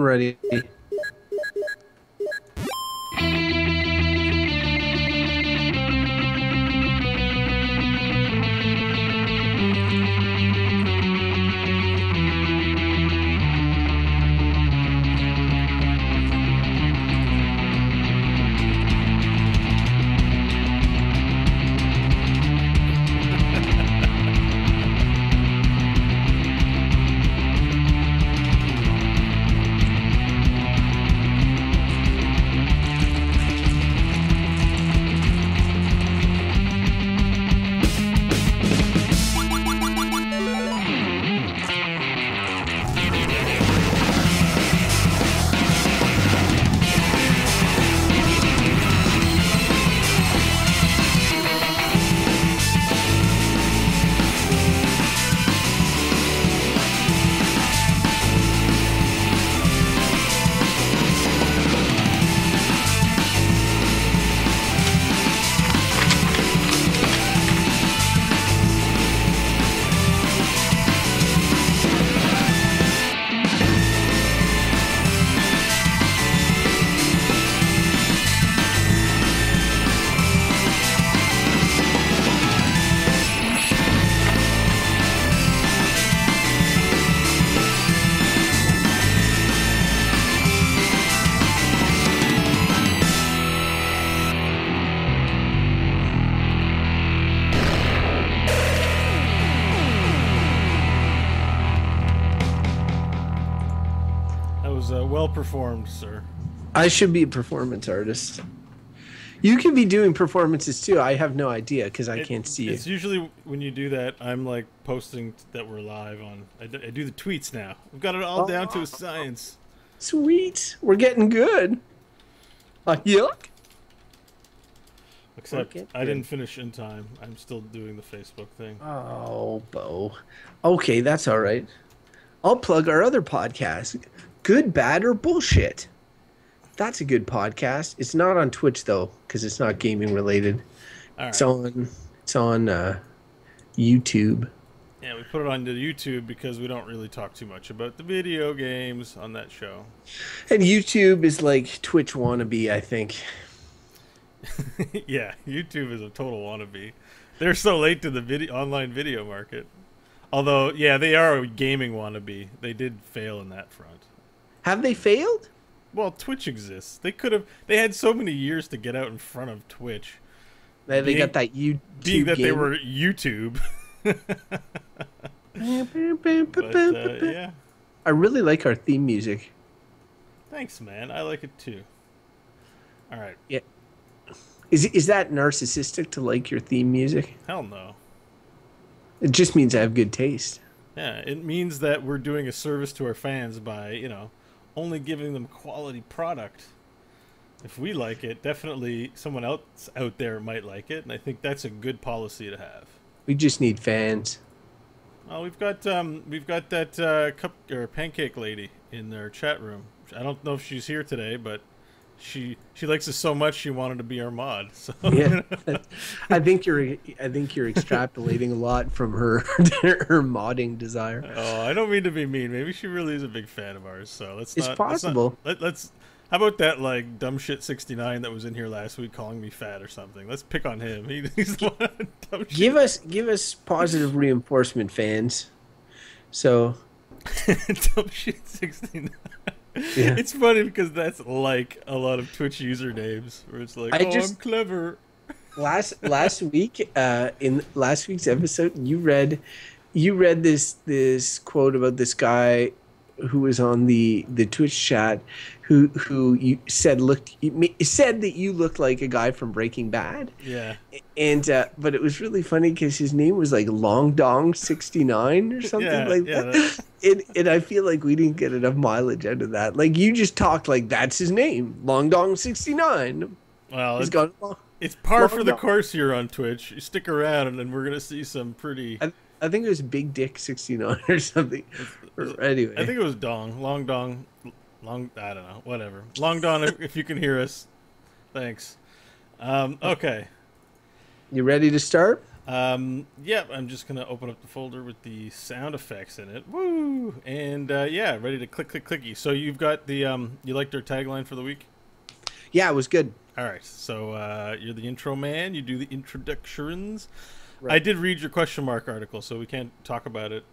ready. Well performed, sir. I should be a performance artist. You could be doing performances too. I have no idea because I can't see you. It's usually when you do that, I'm like posting that we're live on. I do the tweets now. We've got it all down to a science. Sweet. We're getting good. Yuck. Except I didn't finish in time. I'm still doing the Facebook thing. Oh, Beau. Okay, that's all right. I'll plug our other podcast, Good, Bad, or Bullshit. That's a good podcast. It's not on Twitch though, because it's not gaming related. All right. It's on YouTube. Yeah, we put it on YouTube because we don't really talk too much about the video games on that show. And YouTube is like Twitch wannabe, I think. Yeah, YouTube is a total wannabe. They're so late to the online video market. Although, yeah, they are a gaming wannabe. They did fail in that front. Have they failed? Well, Twitch exists. They had so many years to get out in front of Twitch. They got that YouTube being that game. They were YouTube. But, yeah. I really like our theme music. Thanks, man. I like it too. All right. Yeah. Is that narcissistic to like your theme music? Hell no. It just means I have good taste. Yeah, it means that we're doing a service to our fans by, only giving them quality product. If we like it, definitely someone else out there might like it, and I think that's a good policy to have. We just need fans. Well, we've got that cup or pancake lady in their chat room. I don't know if she's here today, but she likes us so much she wanted to be our mod. So yeah, I think you're extrapolating a lot from her modding desire. Oh, I don't mean to be mean. Maybe she really is a big fan of ours. So it's possible. Let's how about that like dumb shit 69 that was in here last week calling me fat or something? Let's pick on him. He's the one dumb shit. Give us positive reinforcement, fans. So dumb shit 69. Yeah. It's funny because that's like a lot of Twitch usernames where it's like, I'm clever. Last week, in last week's episode, you read this quote about this guy who was on the Twitch chat who you said said that you looked like a guy from Breaking Bad. Yeah. And but it was really funny because his name was like Long Dong 69 or something that. And I feel like we didn't get enough mileage out of that. Like you just talked like that's his name, Long Dong 69. Well, it's par for the course here on Twitch. You stick around and then we're gonna see some pretty. I think it was Big Dick 69 or something. Anyway, I think it was Dong, Long Dong, Long. I don't know, whatever. Long Dong, if you can hear us, thanks. Okay. You ready to start? Yeah, I'm just gonna open up the folder with the sound effects in it. Woo! And yeah, ready to click, click, clicky. So you've got the you liked our tagline for the week? Yeah, it was good. All right. So you're the intro man. You do the introductions. Right. I did read your question mark article, so we can't talk about it.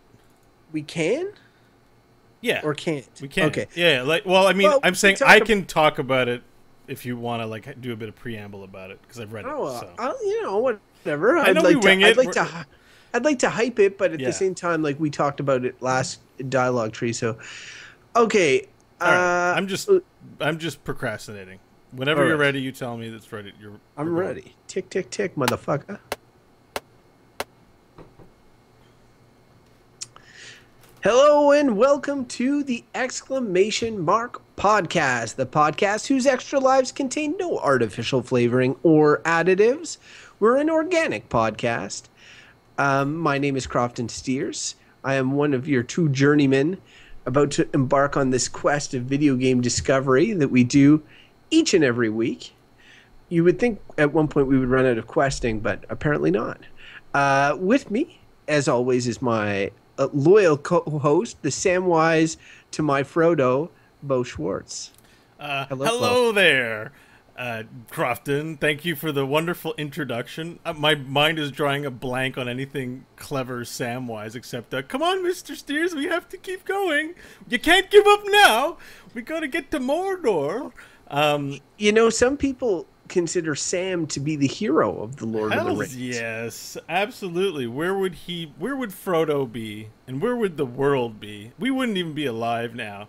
We can? Yeah. Or can't? We can. Okay. Yeah. Like, well, I mean, Well, I'm saying talk I can talk about it if you want to, like, do a bit of preamble about it because I've read it. So. You know, whatever. I know we wing it. I'd like to hype it, but at Yeah. the same time, like we talked about it last dialogue tree. So, okay. All right. I'm just procrastinating. Whenever you're ready, you tell me that's ready. I'm ready. Tick, tick, tick, motherfucker. Hello and welcome to the Exclamation Mark podcast, the podcast whose extra lives contain no artificial flavoring or additives. We're an organic podcast. My name is Crofton Steers. I am one of your two journeymen about to embark on this quest of video game discovery that we do each and every week. You would think at one point we would run out of questing, but apparently not. With me, as always, is my loyal co-host, the Samwise to my Frodo, Beau Schwartz. Hello there, Crofton. Thank you for the wonderful introduction. My mind is drawing a blank on anything clever Samwise, except, come on, Mr. Steers, we have to keep going. You can't give up now. We got to get to Mordor. You know, some people consider Sam to be the hero of the Lord of the Rings. Yes, absolutely. Where would Frodo be, and where would the world be? We wouldn't even be alive now.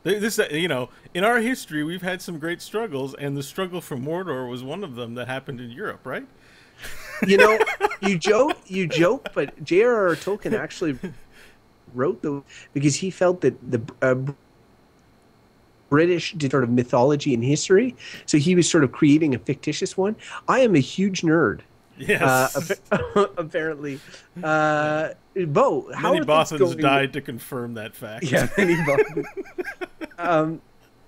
This, you know, in our history, we've had some great struggles, and the struggle for Mordor was one of them that happened in Europe, right? You know, you joke, but J.R.R. Tolkien actually wrote because he felt that the British did sort of mythology and history, so he was sort of creating a fictitious one. I am a huge nerd. Yes. Apparently. Beau, how many are Bothans things going? died to confirm that fact. Yeah, many Bothans.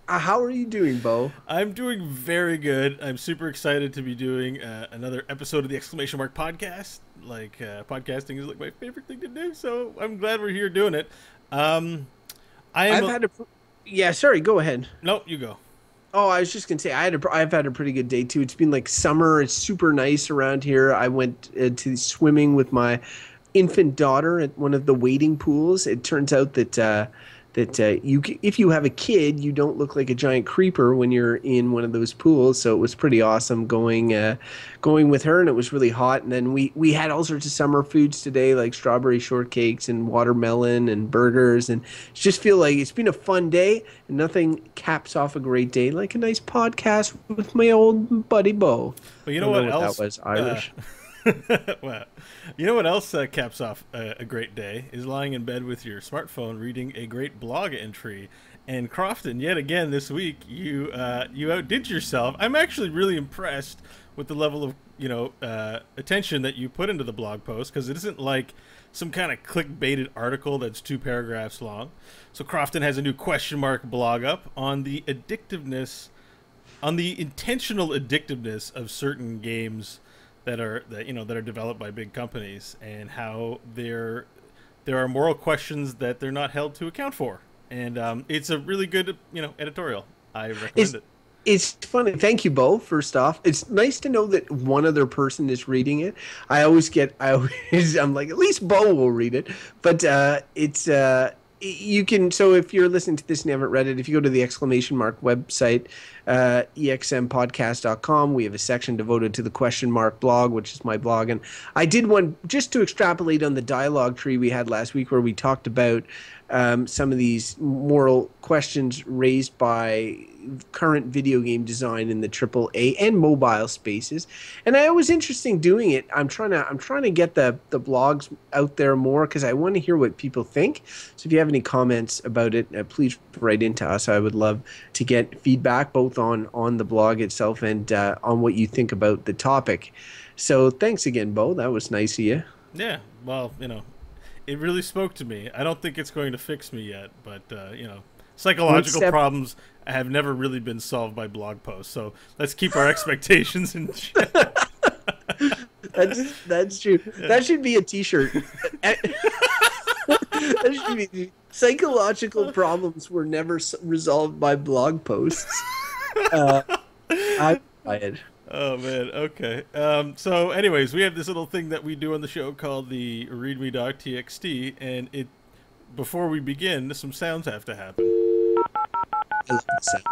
How are you doing, Beau? I'm doing very good. I'm super excited to be doing another episode of the Exclamation Mark podcast. Like, podcasting is like my favorite thing to do, so I'm glad we're here doing it. Yeah, sorry, go ahead. No, you go. Oh, I was just gonna say I've had a pretty good day too. It's been like summer. It's super nice around here. I went to swimming with my infant daughter at one of the wading pools. It turns out that if you have a kid, you don't look like a giant creeper when you're in one of those pools. So it was pretty awesome going with her, and it was really hot. And then we had all sorts of summer foods today, like strawberry shortcakes and watermelon and burgers, and just feel like it's been a fun day. And nothing caps off a great day like a nice podcast with my old buddy Beau. Well, you know what else? That was Irish. Well, you know what else caps off a great day is lying in bed with your smartphone reading a great blog entry. And Crofton, yet again this week, you outdid yourself. I'm actually really impressed with the level of attention that you put into the blog post, because it isn't like some kind of clickbaited article that's 2 paragraphs long. So Crofton has a new question mark blog up on the addictiveness, on the intentional addictiveness of certain games that are developed by big companies, and how there are moral questions that they're not held to account for. And it's a really good editorial. I recommend it. It's funny. Thank you, Beau. First off, it's nice to know that one other person is reading it. I'm like, at least Beau will read it. But you can, so if you're listening to this and you haven't read it, if you go to the Exclamation Mark website, exmpodcast.com, we have a section devoted to the question mark blog, which is my blog. And I did one just to extrapolate on the dialogue tree we had last week, where we talked about some of these moral questions raised by current video game design in the AAA and mobile spaces. And it was interesting doing it. I'm trying to get the blogs out there more, because I want to hear what people think. So if you have any comments about it, please write into us. I would love to get feedback both on the blog itself and on what you think about the topic. So thanks again, Beau. That was nice of you. Yeah, well, it really spoke to me. I don't think it's going to fix me yet, but psychological problems have never really been solved by blog posts. So let's keep our expectations in check. That's true. That should be a T-shirt. That should be psychological problems were never resolved by blog posts. Uh, I buy it. Oh man, okay. So anyways, we have this little thing that we do on the show called the readme.txt, and it before we begin, some sounds have to happen. I love the sound.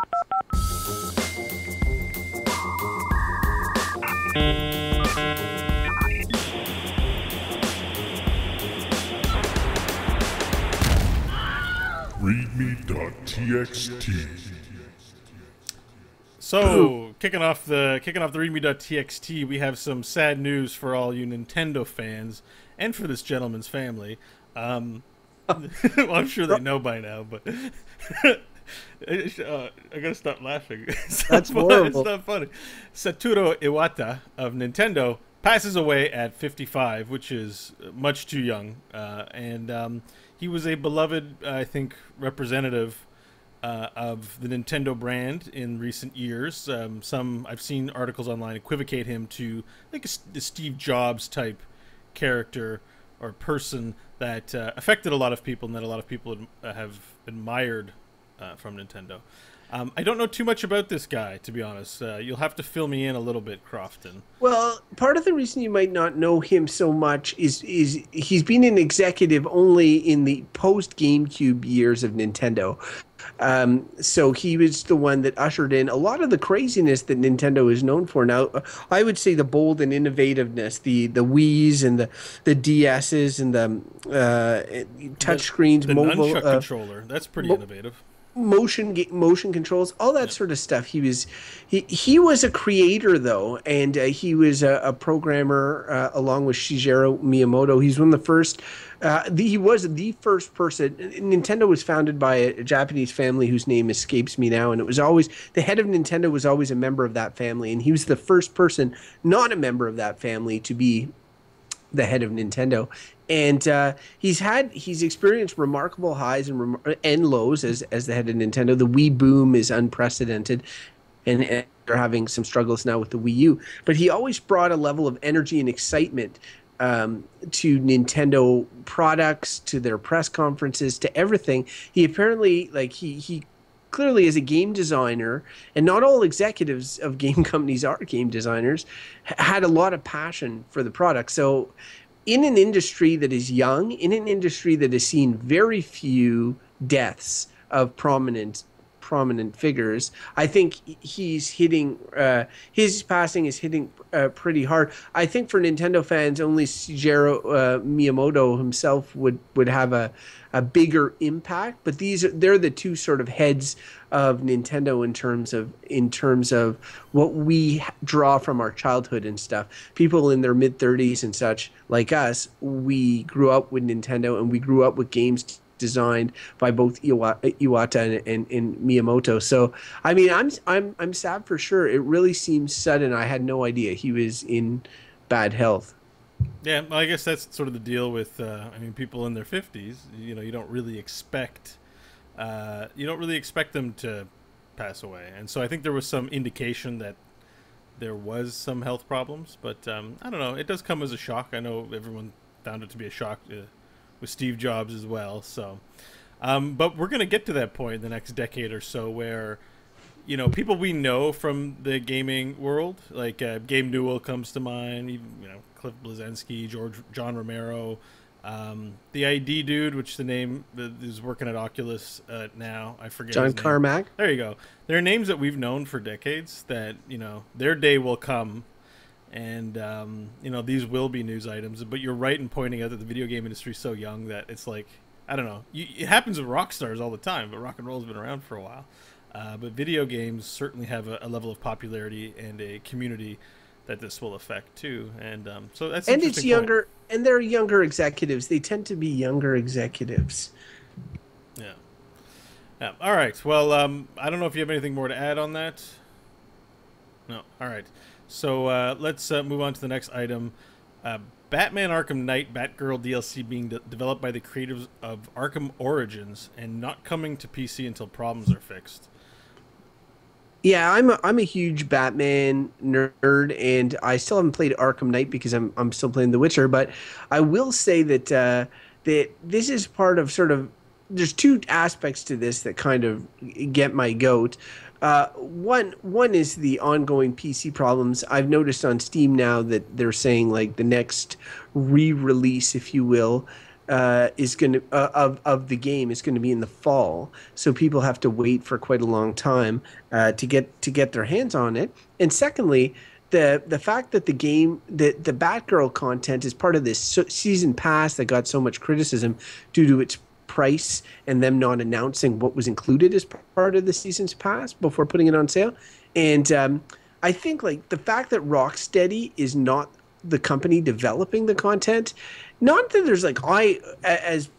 readme.txt. So, kicking off the readme.txt, we have some sad news for all you Nintendo fans and for this gentleman's family. Well, I'm sure they know by now, but I gotta stop laughing. That's horrible. It's not funny. Satoru Iwata of Nintendo passes away at 55, which is much too young, and he was a beloved, I think, representative of the Nintendo brand in recent years. I've seen articles online equivocate him to like the Steve Jobs type character or person that affected a lot of people and that a lot of people have admired from Nintendo. I don't know too much about this guy, to be honest. You'll have to fill me in a little bit, Crofton. Well, part of the reason you might not know him so much is he's been an executive only in the post GameCube years of Nintendo. So he was the one that ushered in a lot of the craziness that Nintendo is known for. Now, I would say the bold and innovativeness, the Wii's and the DS's and the touchscreens, the mobile nunchuck controller. That's pretty innovative. Motion controls, all that sort of stuff. He was a creator though, and he was a programmer along with Shigeru Miyamoto. He's one of the first. He was the first person. Nintendo was founded by a Japanese family whose name escapes me now, and it was always the head of Nintendo was always a member of that family, and he was the first person not a member of that family to be the head of Nintendo. And he's experienced remarkable highs and lows as the head of Nintendo. The Wii boom is unprecedented, and they're having some struggles now with the Wii U. But he always brought a level of energy and excitement to Nintendo products, to their press conferences, to everything. He apparently, he clearly as a game designer, and not all executives of game companies are game designers, had a lot of passion for the product. So in an industry that is young, in an industry that has seen very few deaths of prominent figures, I think he's hitting his passing is hitting pretty hard. I think for Nintendo fans, only Shigeru Miyamoto himself would have a bigger impact, but they're the two sort of heads of Nintendo in terms of what we draw from our childhood and stuff. People in their mid-30s and such, like us, we grew up with Nintendo and we grew up with games designed by both Iwata and Miyamoto. So I mean, I'm sad for sure. It really seems sudden. I had no idea he was in bad health. Yeah, well, I guess that's sort of the deal with people in their 50s. You know, you don't really expect them to pass away, and so I think there was some indication that there was some health problems, but I don't know. It does come as a shock. I know everyone found it to be a shock with Steve Jobs as well. So, but we're gonna get to that point in the next decade or so where, you know, people we know from the gaming world, like Gabe Newell comes to mind. You know, Cliff Bleszinski, John Romero, the ID dude, which the name is working at Oculus now. I forget. John his name. Carmack. There you go. There are names that we've known for decades that, you know, their day will come. And, you know, these will be news items. But you're right in pointing out that the video game industry is so young that it's like, I don't know. It happens with rock stars all the time, but rock and roll has been around for a while. But video games certainly have a level of popularity and a community that this will affect, too. And so that's an interesting it's younger, and they're younger executives. They tend to be younger executives. Yeah. Yeah. All right. Well, I don't know if you have anything more to add on that. No. All right. So let's move on to the next item. Batman Arkham Knight Batgirl DLC being developed by the creators of Arkham Origins and not coming to PC until problems are fixed. Yeah, I'm a huge Batman nerd, and I still haven't played Arkham Knight because I'm still playing The Witcher. But I will say that that this is part of sort of. There's two aspects to this that kind of get my goat. One is the ongoing PC problems. I've noticed on Steam now that they're saying like the next re-release, if you will, is going to of the game is going to be in the fall, so people have to wait for quite a long time to get their hands on it. And secondly, the fact that the Batgirl content is part of this season pass that got so much criticism due to its price and them not announcing what was included as part of the season's pass before putting it on sale. And I think like the fact that Rocksteady is not the company developing the content, not that there's like as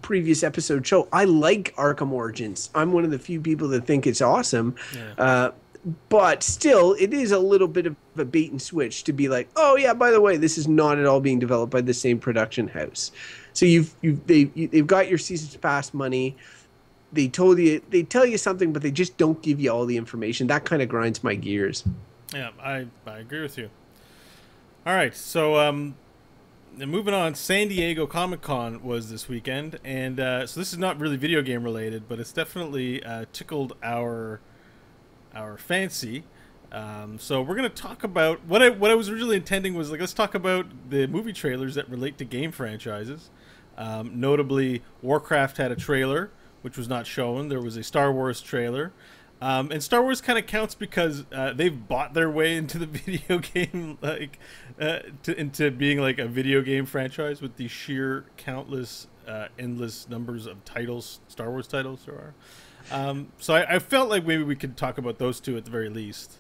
previous episode show, I like Arkham Origins. I'm one of the few people that think it's awesome. Yeah. But still, it is a little bit of a bait and switch to be like, oh yeah, by the way, this is not at all being developed by the same production house. So they've got your seasons pass money. They tell you something, but they just don't give you all the information. That kind of grinds my gears. Yeah, I agree with you. All right, so moving on, San Diego Comic-Con was this weekend, and so this is not really video game related, but it's definitely tickled our fancy. So we're gonna talk about what I was originally intending was like, let's talk about the movie trailers that relate to game franchises. Notably, Warcraft had a trailer which was not shown. There was a Star Wars trailer. And Star Wars kind of counts because they've bought their way into the video game, like into being like a video game franchise with the sheer countless, endless numbers of titles, Star Wars titles there are. So I felt like maybe we could talk about those two at the very least.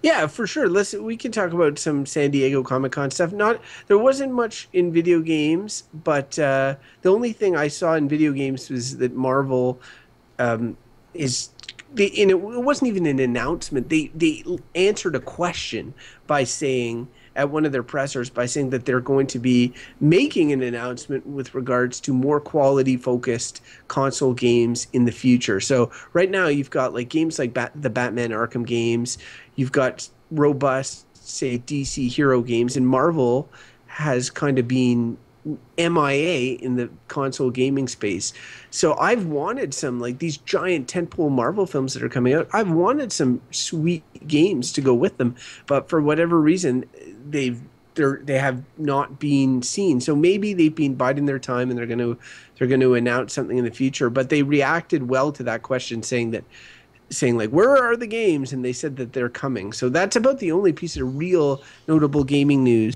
Yeah, for sure. We can talk about some San Diego Comic-Con stuff. Not there wasn't much in video games, but the only thing I saw in video games was that Marvel is and it wasn't even an announcement. They answered a question by saying at one of their pressers by saying that they're going to be making an announcement with regards to more quality focused console games in the future. So right now you've got like games like the Batman Arkham games, you've got robust say DC hero games, and Marvel has kind of been MIA in the console gaming space. So I've wanted some like these giant tentpole Marvel films that are coming out. I've wanted some sweet games to go with them, but for whatever reason, they have not been seen. So maybe they've been biding their time and they're going to announce something in the future. But they reacted well to that question, saying like, where are the games? And they said that they're coming. So that's about the only piece of real notable gaming news.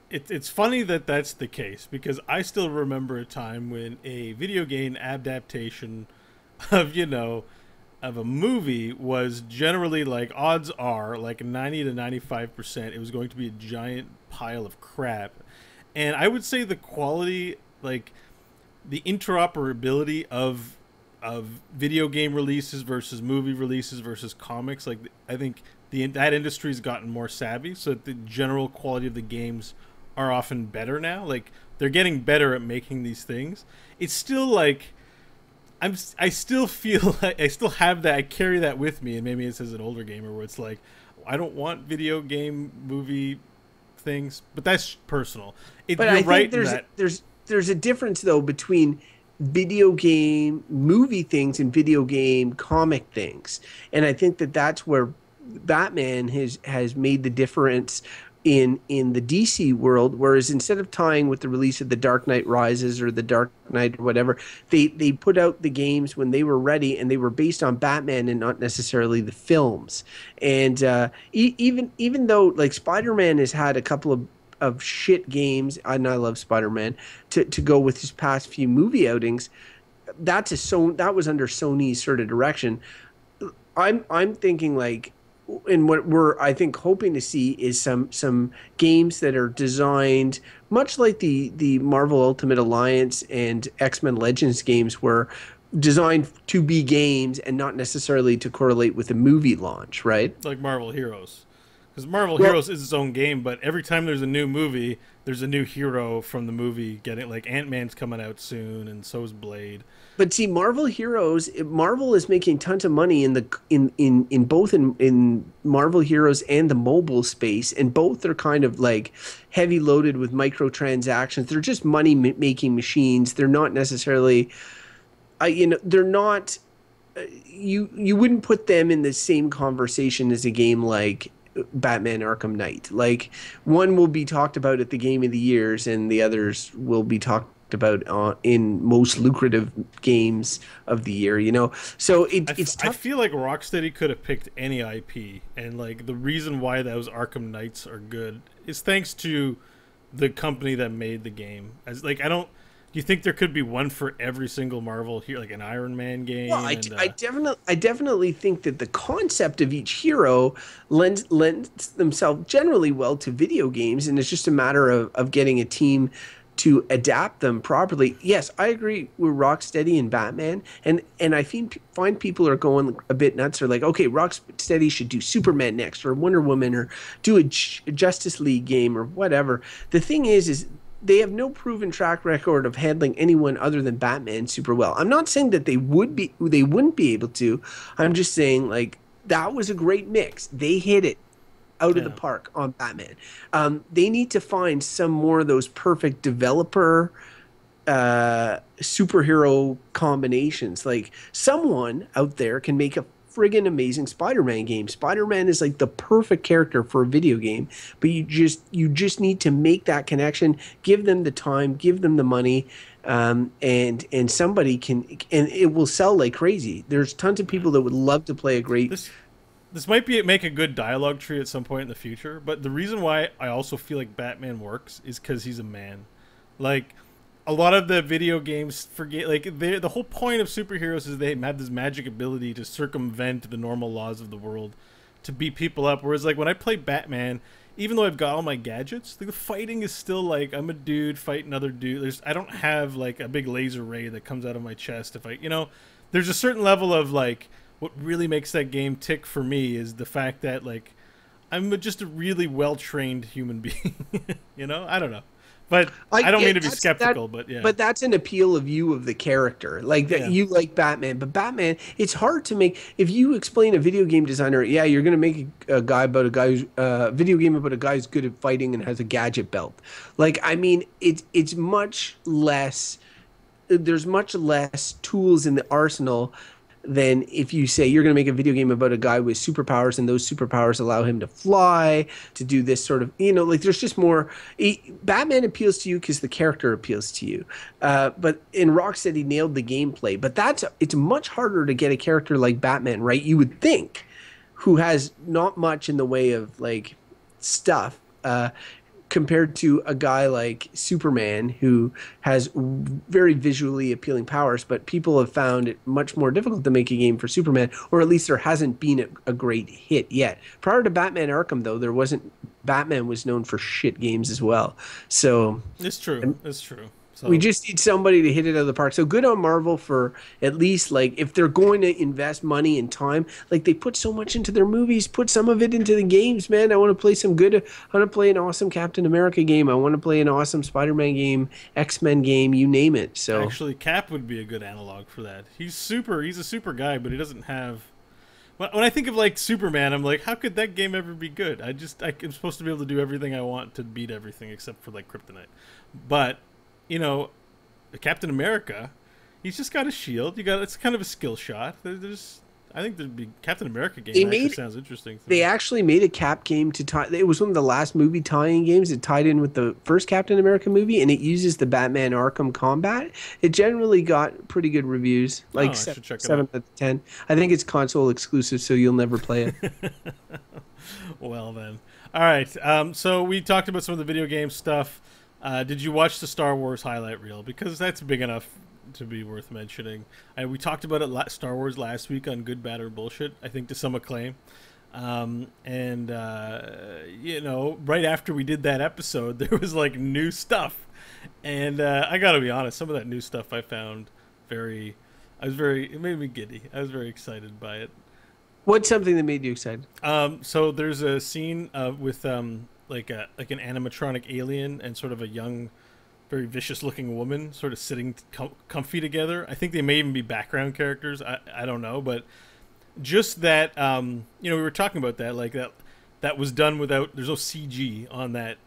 It's funny that that's the case because I still remember a time when a video game adaptation of of a movie was generally like odds are like 90 to 95% it was going to be a giant pile of crap. And I would say the quality, like the interoperability of video game releases versus movie releases versus comics, like I think that industry's gotten more savvy, so that the general quality of the games are often better now. Like they're getting better at making these things. It's still like I still feel like I still have that. I carry that with me, and maybe it's as an older gamer where it's like I don't want video game movie things, but that's personal. But I think there's a difference though between video game movie things and video game comic things, and I think that that's where Batman has made the difference in the DC world, whereas instead of tying with the release of The Dark Knight Rises or The Dark Knight or whatever, they put out the games when they were ready, and they were based on Batman and not necessarily the films. And even though like Spider-Man has had a couple of shit games, and I love Spider-Man, to go with his past few movie outings, that was under Sony's sort of direction. I'm thinking like, and what we're I think hoping to see is some games that are designed much like the Marvel Ultimate Alliance and X-Men Legends games were designed to be games and not necessarily to correlate with a movie launch, right? Like Marvel Heroes, Because Marvel Well, Heroes is its own game, but every time there's a new movie, there's a new hero from the movie getting, like, Ant-Man's coming out soon, and so is Blade. but see, Marvel is making tons of money in the in both in Marvel Heroes and the mobile space, and both are kind of like heavy loaded with microtransactions. They're just money making machines. They're not necessarily, they're not. You wouldn't put them in the same conversation as a game like Batman Arkham Knight. Like one will be talked about at the game of the years, and the others will be talked about in most lucrative games of the year. So it's I tough. feel like Rocksteady could have picked any IP, and like the reason why those Arkham Knights are good is thanks to the company that made the game. As like, I don't. Do you think there could be one for every single Marvel here, like an Iron Man game? Well, And I definitely think that the concept of each hero lends themselves generally well to video games, and it's just a matter of getting a team to adapt them properly. Yes, I agree with Rocksteady and Batman, and I find people are going a bit nuts. They're like, okay, Rocksteady should do Superman next, or Wonder Woman, or do a Justice League game, or whatever. The thing is they have no proven track record of handling anyone other than Batman super well. I'm not saying that they wouldn't be able to. I'm just saying like that was a great mix. They hit it out of the park on Batman. They need to find some more of those perfect developer superhero combinations. Like someone out there can make a friggin' amazing Spider-Man game. Spider-Man is like the perfect character for a video game, but you just need to make that connection, give them the time, give them the money, and somebody can, and it will sell like crazy. There's tons of people that would love to play a great. this might make a good dialogue tree at some point in the future. But the reason why I also feel like Batman works is because he's a man. Like a lot of the video games forget, like the whole point of superheroes is they have this magic ability to circumvent the normal laws of the world to beat people up. Whereas like when I play Batman, even though I've got all my gadgets, like, the fighting is still like I'm a dude fighting another dude. I don't have like a big laser ray that comes out of my chest if there's a certain level of like what really makes that game tick for me is the fact that like I'm just a really well trained human being. I don't know. But I don't mean to be skeptical, but yeah. But that's an appeal of you of the character. Like that you like Batman, but Batman, it's hard to make. If you explain a video game designer, yeah, you're going to make a guy about a guy who's video game about a guy who's good at fighting and has a gadget belt. Like I mean, it's much less. There's much less tools in the arsenal than if you say you're going to make a video game about a guy with superpowers and those superpowers allow him to fly, to do this sort of, like there's just more. Batman appeals to you because the character appeals to you. But in Rocksteady nailed the gameplay. But it's much harder to get a character like Batman, right? You would think, who has not much in the way of like stuff. Compared to a guy like Superman, who has very visually appealing powers, but people have found it much more difficult to make a game for Superman, or at least there hasn't been a great hit yet. Prior to Batman Arkham, though, Batman was known for shit games as well. So it's true. It's true. So we just need somebody to hit it out of the park. So good on Marvel for at least, like, if they're going to invest money and time, like they put so much into their movies, put some of it into the games, man. I want to play I want to play an awesome Captain America game. I want to play an awesome Spider-Man game, X-Men game, you name it. So actually, Cap would be a good analog for that. He's a super guy, but he doesn't have. When I think of like Superman, I'm like, how could that game ever be good? I'm supposed to be able to do everything I want to beat everything except for like kryptonite, but Captain America, he's just got a shield. It's kind of a skill shot. I think there'd be Captain America game. Sounds interesting. They actually made a Cap game to tie. It was one of the last movie tie-in games. It tied in with the first Captain America movie, and it uses the Batman Arkham combat. It generally got pretty good reviews, like 7 out of 10. I think it's console exclusive, so you'll never play it. Well then, all right. So we talked about some of the video game stuff. Did you watch the Star Wars highlight reel? Because that's big enough to be worth mentioning. We talked about it Star Wars last week on Good, Bad, or Bullshit, I think to some acclaim. Right after we did that episode, there was like new stuff. And I gotta be honest, some of that new stuff I found it made me giddy. I was very excited by it. What's something that made you excited? So there's a scene with like an animatronic alien and sort of a young, very vicious looking woman sort of sitting comfy together. I think they may even be background characters. I don't know, but just that we were talking about that, like that was done without, there's no CG on that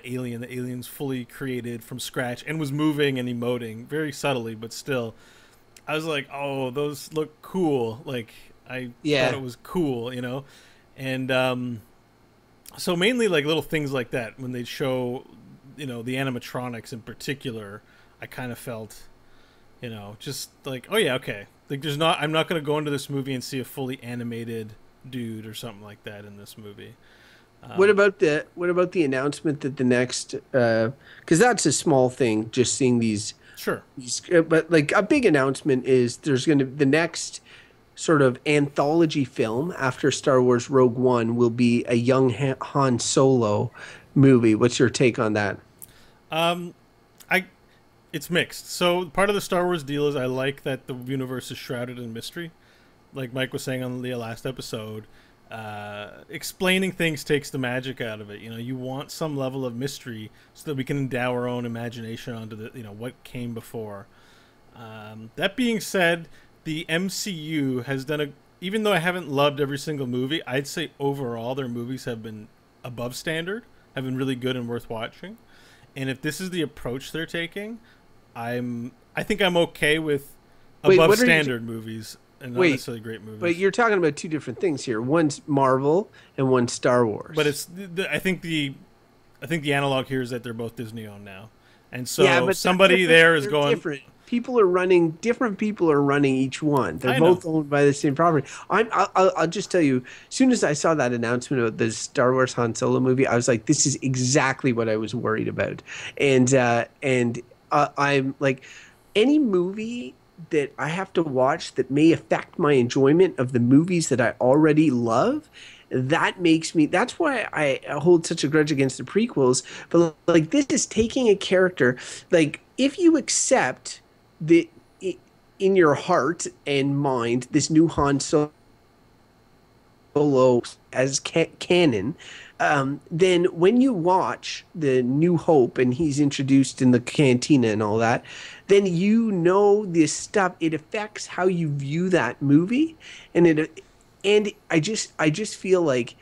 alien. The alien's fully created from scratch and was moving and emoting very subtly, but still I was like, oh, those look cool. Like I thought it was cool, and so mainly like little things like that when they show, the animatronics in particular, I kind of felt, just like, oh yeah, okay, like I'm not going to go into this movie and see a fully animated dude or something like that in this movie. What about the announcement that the next because that's a small thing, just seeing Sure. but like a big announcement is there's going to the next sort of anthology film after Star Wars Rogue One will be a young Han Solo movie. What's your take on that? I It's mixed. So part of the Star Wars deal is I like that the universe is shrouded in mystery. Like Mike was saying on the last episode, explaining things takes the magic out of it. You want some level of mystery so that we can endow our own imagination onto the what came before. That being said, the MCU has done even though I haven't loved every single movie, I'd say overall their movies have been above standard, have been really good and worth watching. And if this is the approach they're taking, I think I'm okay with above standard movies and not necessarily great movies. But you're talking about two different things here. One's Marvel and one's Star Wars. But I think the analog here is that they're both Disney owned now, and so but somebody there is going. Different different people are running each one. They're both owned by the same property. I'll just tell you, as soon as I saw that announcement of the Star Wars Han Solo movie, I was like, this is exactly what I was worried about. And I'm like, any movie that I have to watch that may affect my enjoyment of the movies that I already love, that's why I hold such a grudge against the prequels. But like, this is taking a character, like, if you accept that in your heart and mind this new Han Solo as canon, then when you watch the New Hope and he's introduced in the cantina and all that, then this stuff, it affects how you view that movie. And I just feel like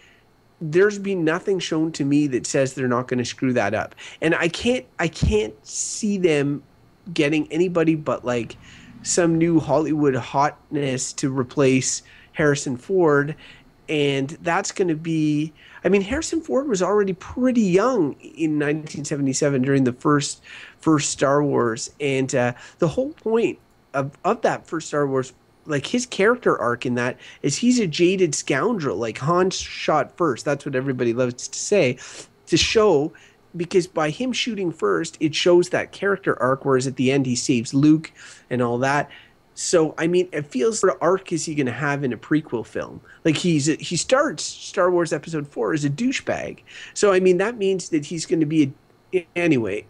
there's been nothing shown to me that says they're not going to screw that up. And I can't see them getting anybody but like some new Hollywood hotness to replace Harrison Ford. And that's going to be, I mean, Harrison Ford was already pretty young in 1977 during the first Star Wars. And the whole point of that first Star Wars, like, his character arc in that is he's a jaded scoundrel. Like, Han shot first. That's what everybody loves to say, to show, because by him shooting first, it shows that character arc, whereas at the end he saves Luke and all that. So, I mean, it feels, what arc is he going to have in a prequel film? Like, he starts Star Wars Episode 4 as a douchebag. So, I mean, that means that he's going to be a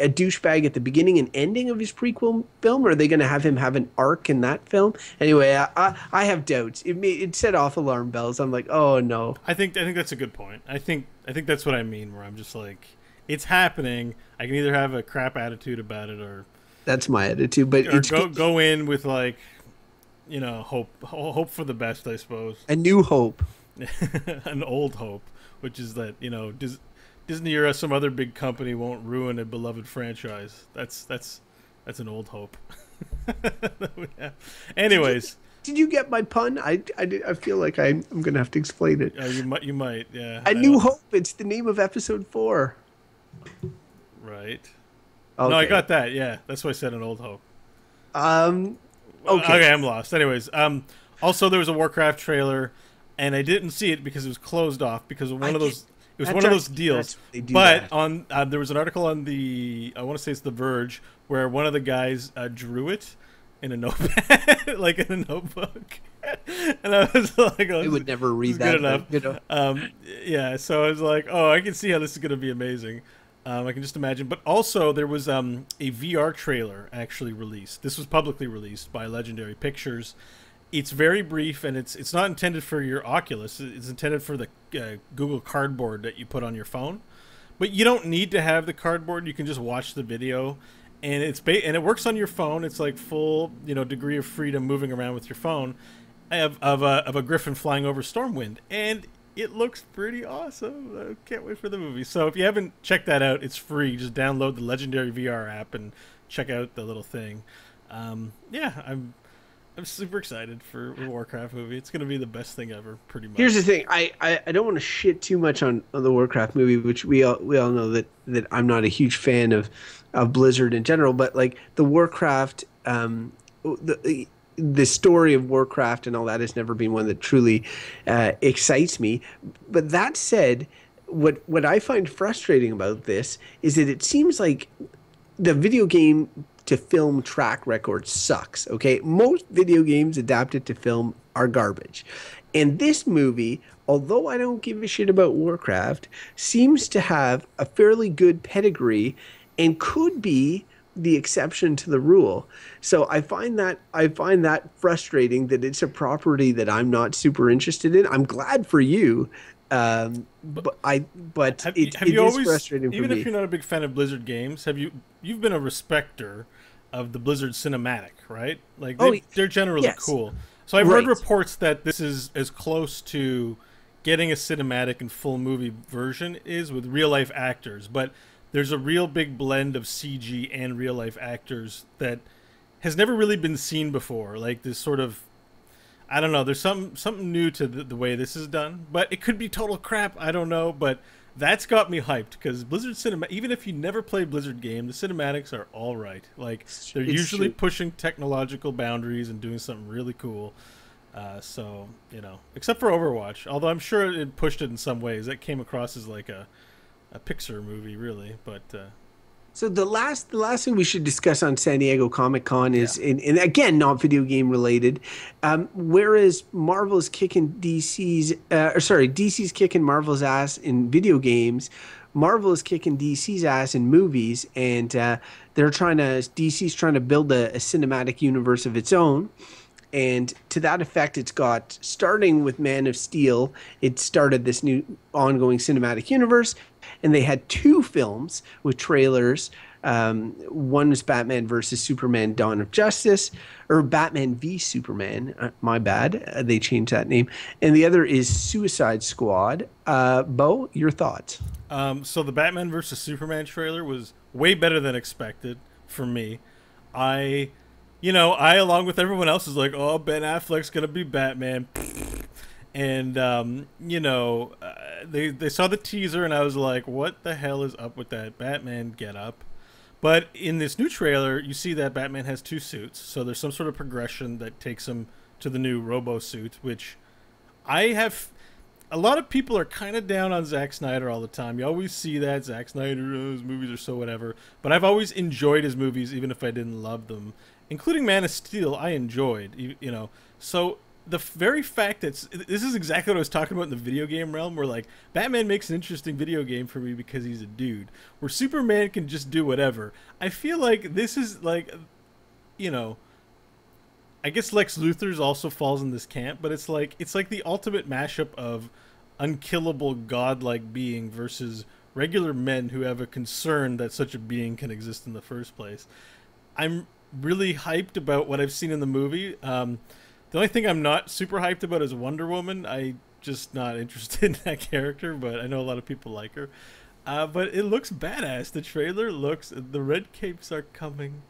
douchebag at the beginning and ending of his prequel film, or are they going to have him have an arc in that film? Anyway, I have doubts. It set off alarm bells. I'm like, oh no. I think that's a good point. I think that's what I mean, where I'm just like, it's happening. I can either have a crap attitude about it, or that's my attitude. But go in with, like, hope for the best, I suppose. A new hope. An old hope, which is that, Disney or some other big company won't ruin a beloved franchise. That's an old hope. Yeah. Anyways, did you get my pun? I feel like I'm gonna have to explain it. You might. Yeah. A New Hope. It's the name of Episode 4. Right. Okay. No, I got that. Yeah, that's why I said an old hope. Okay, I'm lost. Anyways, also there was a Warcraft trailer, and I didn't see it because it was closed off because of one of those. It was one of those deals. But on there was an article on I want to say it's The Verge, where one of the guys drew it in a notepad, like in a notebook. And I was like, I would never read that. Good enough. Yeah, so I was like, oh, I can see how this is going to be amazing. I can just imagine. But also, there was a VR trailer actually released. This was publicly released by Legendary Pictures. it's very brief, and it's not intended for your Oculus. It's intended for the Google Cardboard that you put on your phone. But you don't need to have the cardboard. You can just watch the video, and and it works on your phone. It's like full, degree of freedom moving around with your phone, of a griffin flying over Stormwind, and it looks pretty awesome. I can't wait for the movie. So if you haven't checked that out, it's free. Just download the Legendary VR app and check out the little thing. Yeah, I'm super excited for the Warcraft movie. It's going to be the best thing ever, pretty much. Here's the thing. I don't want to shit too much on the Warcraft movie, which we all know that I'm not a huge fan of Blizzard in general, but like the Warcraft, the story of Warcraft and all that has never been one that truly excites me. But that said, what I find frustrating about this is that it seems like the video game to film track record sucks. Okay, most video games adapted to film are garbage, and this movie, although I don't give a shit about Warcraft, seems to have a fairly good pedigree and could be the exception to the rule. So I find that frustrating that it's a property that I'm not super interested in. I'm glad for you. But it is frustrating for me. Even if you're not a big fan of Blizzard games, you've been a respecter of the Blizzard cinematic, right? Like they're generally cool. So I've heard reports that this is as close to getting a cinematic and full movie version is with real life actors, but there's a real big blend of CG and real life actors that has never really been seen before. Like this sort of, I don't know, there's something new to the way this is done, but it could be total crap. I don't know, but that's got me hyped because Blizzard cinema. Even if you never play Blizzard game, the cinematics are all right. Like they're usually pushing technological boundaries and doing something really cool. So except for Overwatch, although I'm sure it pushed it in some ways. That came across as like a Pixar movie, really, but. So the last thing we should discuss on San Diego Comic-Con is, and again, not video game related, whereas Marvel's kicking DC's kicking Marvel's ass in video games, Marvel is kicking DC's ass in movies, and DC's trying to build a cinematic universe of its own. And to that effect, it's got, starting with Man of Steel, it started this new ongoing cinematic universe. And they had 2 films with trailers. One was Batman versus Superman: Dawn of Justice, or Batman v Superman. My bad, they changed that name. And the other is Suicide Squad. Beau, your thoughts? So the Batman versus Superman trailer was way better than expected for me. I along with everyone else is like, oh, Ben Affleck's gonna be Batman. And, they saw the teaser, and I was like, what the hell is up with that Batman get-up? But in this new trailer, you see that Batman has 2 suits, so there's some sort of progression that takes him to the new Robo suit, which a lot of people are kind of down on Zack Snyder all the time. You always see that, Zack Snyder, his movies are so whatever. But I've always enjoyed his movies, even if I didn't love them. Including Man of Steel, I enjoyed, So the very fact that this is exactly what I was talking about in the video game realm, where like Batman makes an interesting video game for me because he's a dude, where Superman can just do whatever. I feel like this is like, I guess Lex Luthor's also falls in this camp, but it's like the ultimate mashup of unkillable godlike being versus regular men who have a concern that such a being can exist in the first place. I'm really hyped about what I've seen in the movie. The only thing I'm not super hyped about is Wonder Woman. I'm just not interested in that character, but I know a lot of people like her. But it looks badass. The trailer looks... The red capes are coming.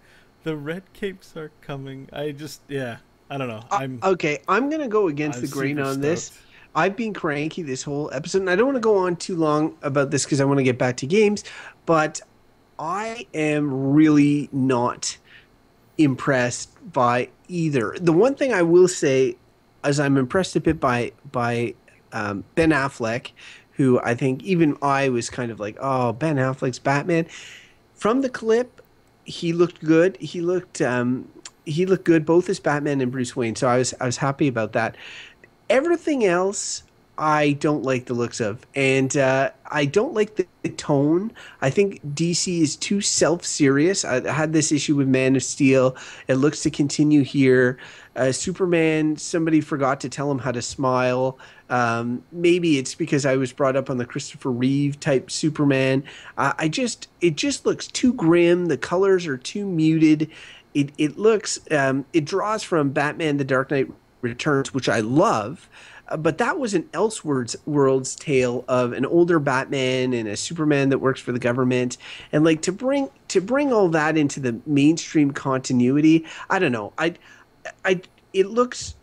The red capes are coming. I don't know. Okay, I'm going to go against the grain on this. I've been cranky this whole episode, and I don't want to go on too long about this because I want to get back to games, but I am really not impressed by either. The one thing I will say is I'm impressed a bit by Ben Affleck, who I think even I was kind of like, oh, Ben Affleck's Batman. From the clip, he looked good. He looked good both as Batman and Bruce Wayne. So I was happy about that. Everything else I don't like the looks of, and I don't like the tone. I think DC is too self-serious. I had this issue with Man of Steel. It looks to continue here. Superman, somebody forgot to tell him how to smile. Maybe it's because I was brought up on the Christopher Reeve type Superman. It just looks too grim. The colors are too muted. It looks, it draws from Batman: The Dark Knight Returns, which I love. But that was an Elseworlds tale of an older Batman and a Superman that works for the government, and like to bring all that into the mainstream continuity. I don't know. It looks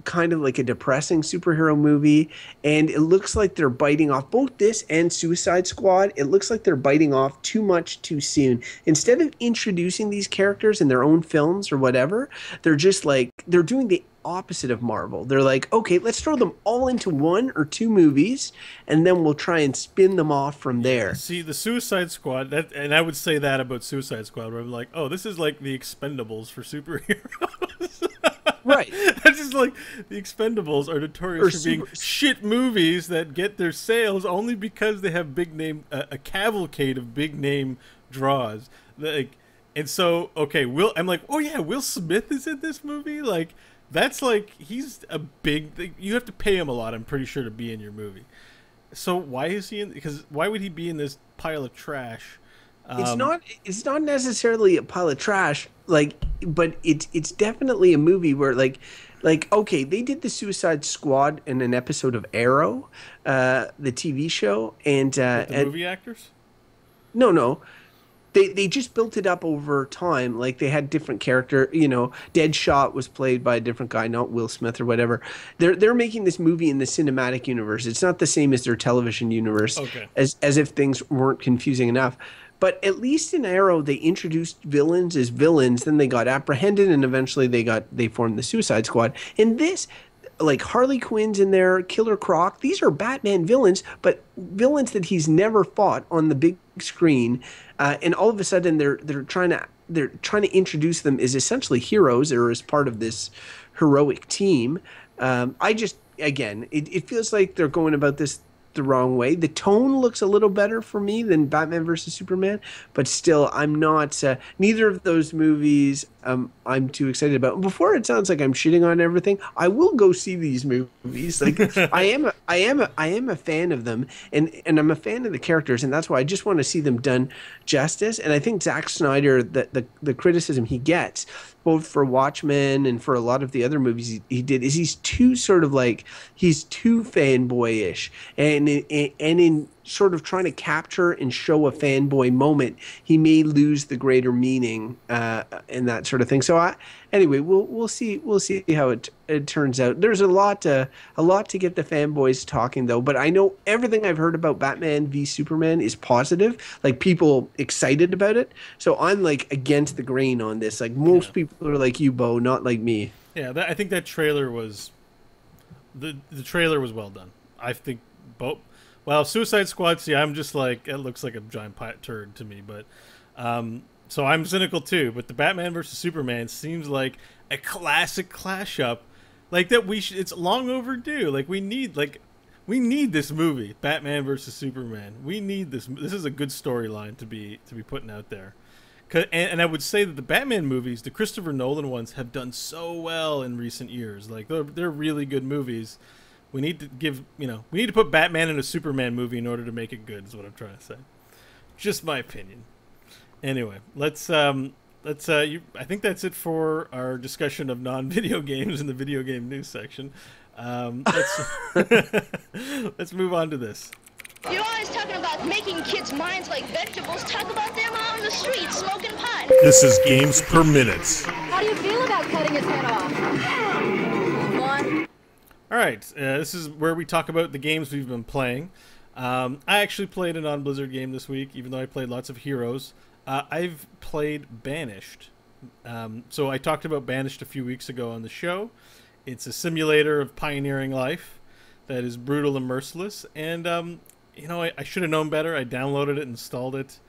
kind of like a depressing superhero movie, and it looks like they're biting off both this and Suicide Squad. It looks like they're biting off too much too soon. Instead of introducing these characters in their own films or whatever, they're just like they're doing the opposite of Marvel. They're like, okay, let's throw them all into one or two movies, and then we'll try and spin them off from there. See, the Suicide Squad, that, and I would say that about Suicide Squad, where I'm like, oh, this is like the Expendables for superheroes. Right. It's just like the Expendables are notorious for being shit movies that get their sales only because they have big name, a cavalcade of big name draws. Like, and so, okay, I'm like, oh yeah, Will Smith is in this movie? Like, that's like, he's a big, you have to pay him a lot, I'm pretty sure, to be in your movie. So why is he in, because why would he be in this pile of trash? It's not necessarily a pile of trash, like, but it's definitely a movie where like okay, they did the Suicide Squad in an episode of Arrow, the TV show, and With the movie actors? no. They just built it up over time. Like they had different character, Deadshot was played by a different guy, not Will Smith or whatever. They're making this movie in the cinematic universe. It's not the same as their television universe. Okay. As if things weren't confusing enough. But at least in Arrow, they introduced villains as villains, then they got apprehended, and eventually they formed the Suicide Squad. In this, like Harley Quinn's in there, Killer Croc, these are Batman villains, but villains that he's never fought on the big screen. And all of a sudden, they're trying to introduce them as essentially heroes or as part of this heroic team. It feels like they're going about this the wrong way. The tone looks a little better for me than Batman versus Superman, but still, I'm not. Neither of those movies I'm too excited about. Before it sounds like I'm shitting on everything, I will go see these movies. Like I am a fan of them, and I'm a fan of the characters, and that's why I just want to see them done justice. And I think Zack Snyder, the criticism he gets, both for Watchmen and for a lot of the other movies he did, is he's too fanboyish, and in sort of trying to capture and show a fanboy moment, he may lose the greater meaning and that sort of thing. So anyway, we'll see how it turns out. There's a lot to get the fanboys talking though. But I know everything I've heard about Batman v Superman is positive. Like people excited about it. So I'm like against the grain on this. Like most people are like you, Beau, not like me. Yeah, I think that trailer was the trailer was well done. I think both. Well, Suicide Squad, see, I'm just like, it looks like a giant turd to me, but, so I'm cynical too, but the Batman versus Superman seems like a classic clash up, like that it's long overdue, like we need this movie, Batman versus Superman, we need this is a good storyline to be putting out there, and I would say that the Batman movies, the Christopher Nolan ones, have done so well in recent years, like they're really good movies. We need to put Batman in a Superman movie in order to make it good, is what I'm trying to say. Just my opinion. Anyway, I think that's it for our discussion of non-video games in the video game news section. Let's move on to this. You're always talking about making kids' minds like vegetables. Talk about them out on the street smoking pot. This is Games Per Minute. How do you feel about cutting his head off? Fun. All right, this is where we talk about the games we've been playing. I actually played a non-Blizzard game this week, even though I played lots of Heroes. I've played Banished. So I talked about Banished a few weeks ago on the show. It's a simulator of pioneering life that is brutal and merciless. And, I should have known better. I downloaded it, installed it,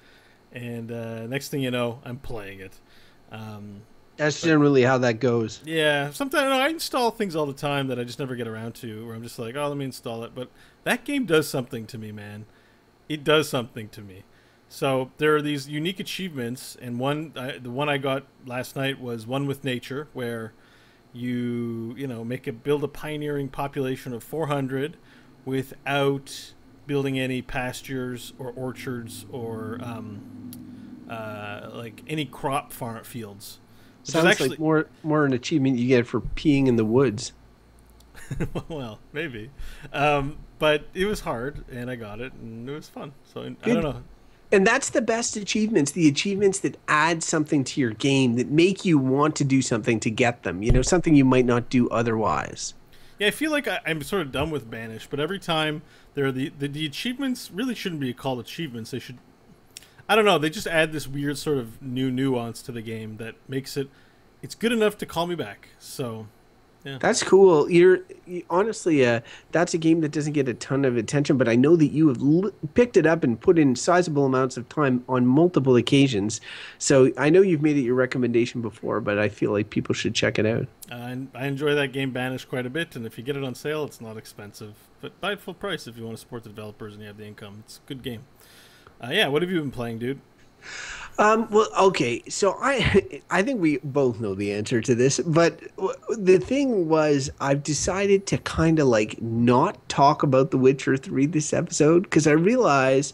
and next thing you know, I'm playing it. That's generally how that goes. Yeah, sometimes I install things all the time that I just never get around to, where I'm just like, oh, let me install it. But that game does something to me, man. It does something to me. So there are these unique achievements, and the one I got last night was one with nature, where you know build a pioneering population of 400 without building any pastures or orchards or like any crop farm fields. Sounds actually like more an achievement you get for peeing in the woods. Well, maybe. But it was hard, and I got it, and it was fun. So I don't know. And that's the best achievements, the achievements that add something to your game, that make you want to do something to get them, something you might not do otherwise. Yeah, I feel like I'm sort of done with Banished, but every time there are the achievements really shouldn't be called achievements. They should, I don't know, they just add this weird sort of new nuance to the game that makes it's good enough to call me back. So yeah. That's cool. Honestly, that's a game that doesn't get a ton of attention, but I know that you have picked it up and put in sizable amounts of time on multiple occasions. So I know you've made it your recommendation before, but I feel like people should check it out. I enjoy that game Banished quite a bit, and if you get it on sale, it's not expensive. But buy it full price if you want to support the developers and you have the income. It's a good game. Yeah, what have you been playing, dude? Well, okay, so I think we both know the answer to this, but the thing was I've decided to kind of like not talk about The Witcher 3 this episode because I realized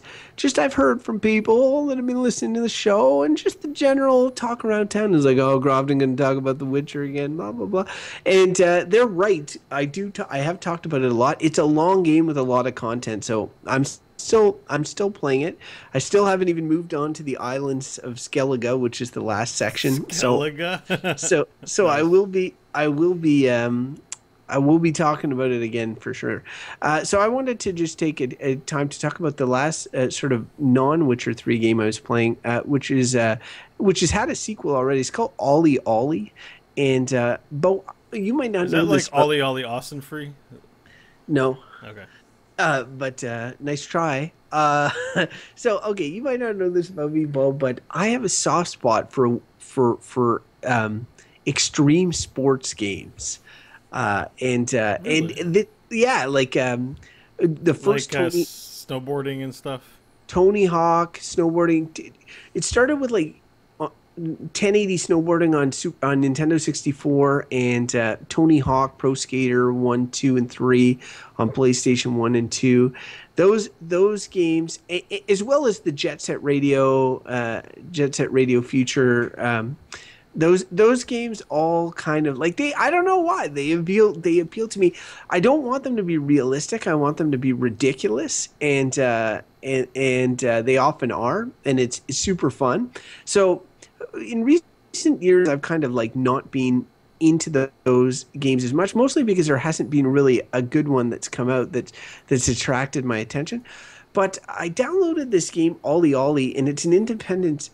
I've heard from people that have been listening to the show and just the general talk around town is like, oh, Crofton going to talk about The Witcher again, blah, blah, blah. And they're right. I have talked about it a lot. It's a long game with a lot of content, so I'm still playing it. I still haven't even moved on to the islands of Skellige, which is the last section. Skellige. So I will be talking about it again for sure. So I wanted to just take a time to talk about the last sort of non-Witcher 3 game I was playing, which has had a sequel already. It's called Ollie Ollie, and Beau, you might not know this. Is that like Ollie Ollie Austin-free? No. Okay. But nice try. So okay, you might not know this about me, Beau, but I have a soft spot for extreme sports games, and yeah, like the first like snowboarding and stuff. Tony Hawk snowboarding. It started with like 1080 snowboarding on Nintendo 64 and Tony Hawk Pro Skater 1, 2, and 3 on PlayStation 1 and 2. Those games, as well as the Jet Set Radio Future, those games all kind of like I don't know why they appeal to me. I don't want them to be realistic. I want them to be ridiculous, and they often are, and it's super fun. So in recent years, I've kind of like not been into those games as much, mostly because there hasn't been really a good one that's come out that's attracted my attention. But I downloaded this game, Ollie Ollie, and it's an independent.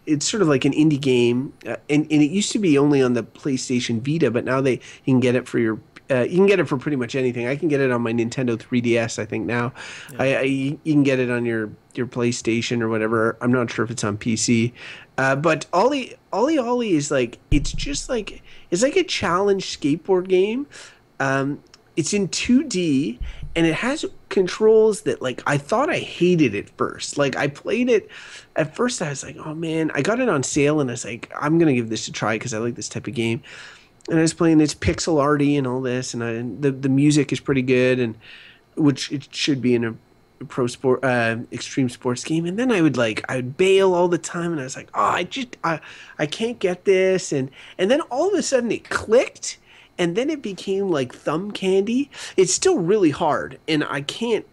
It's sort of like an indie game, and it used to be only on the PlayStation Vita, but now you can get it for you can get it for pretty much anything. I can get it on my Nintendo 3DS, I think now. Yeah. You can get it on your PlayStation or whatever. I'm not sure if it's on PC. But Ollie Ollie is like, it's like a challenge skateboard game. It's in 2D, and it has controls that, like, I thought I hated at first. Like, I played it at first, I was like, oh man, I got it on sale, and I was like, I'm gonna give this a try because I like this type of game. And I was playing, it's pixel arty and all this, and the music is pretty good, and which it should be in a pro sport extreme sports game. And then I would bail all the time, and I was like, oh, I can't get this, and then all of a sudden it clicked, and then it became like thumb candy. It's still really hard, and I can't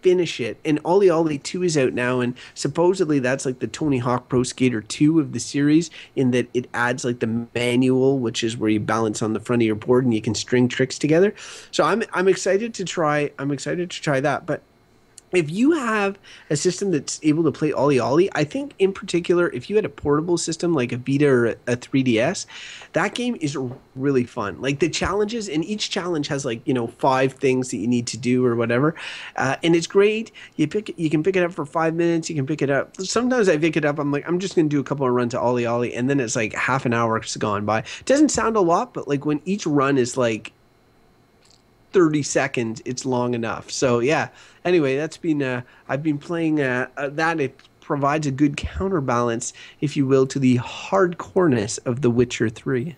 finish it. And Ollie Ollie 2 is out now, and supposedly that's like the Tony Hawk Pro Skater 2 of the series, in that it adds like the manual, which is where you balance on the front of your board and you can string tricks together. So I'm excited to try that. But if you have a system that's able to play Ollie Ollie, I think in particular, if you had a portable system like a Vita or a 3DS, that game is really fun. Like the challenges, and each challenge has like, 5 things that you need to do or whatever. And it's great. You can pick it up for 5 minutes. You can pick it up. Sometimes I pick it up. I'm like, I'm just going to do a couple of runs of Ollie Ollie. And then it's like half an hour's gone by. It doesn't sound a lot, but like when each run is like 30 seconds, it's long enough. So yeah, anyway, that's been I've been playing that. It provides a good counterbalance, if you will, to the hardcoreness of The Witcher 3.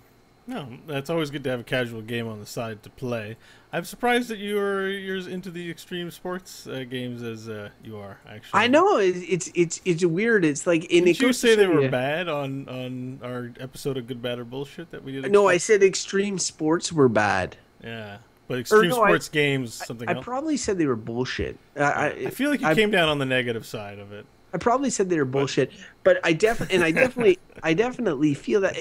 No, that's always good to have a casual game on the side to play. I'm surprised that you're as into the extreme sports games as you are. Actually, I know it's weird. It's like, and did it you goes say to they show were you- bad on our episode of Good, Bad, or Bullshit that we did? No, I said extreme sports were bad. Yeah, but extreme no, sports games something I else. probably said they were bullshit. I feel like you came down on the negative side of it. I probably said they were bullshit, but I definitely feel that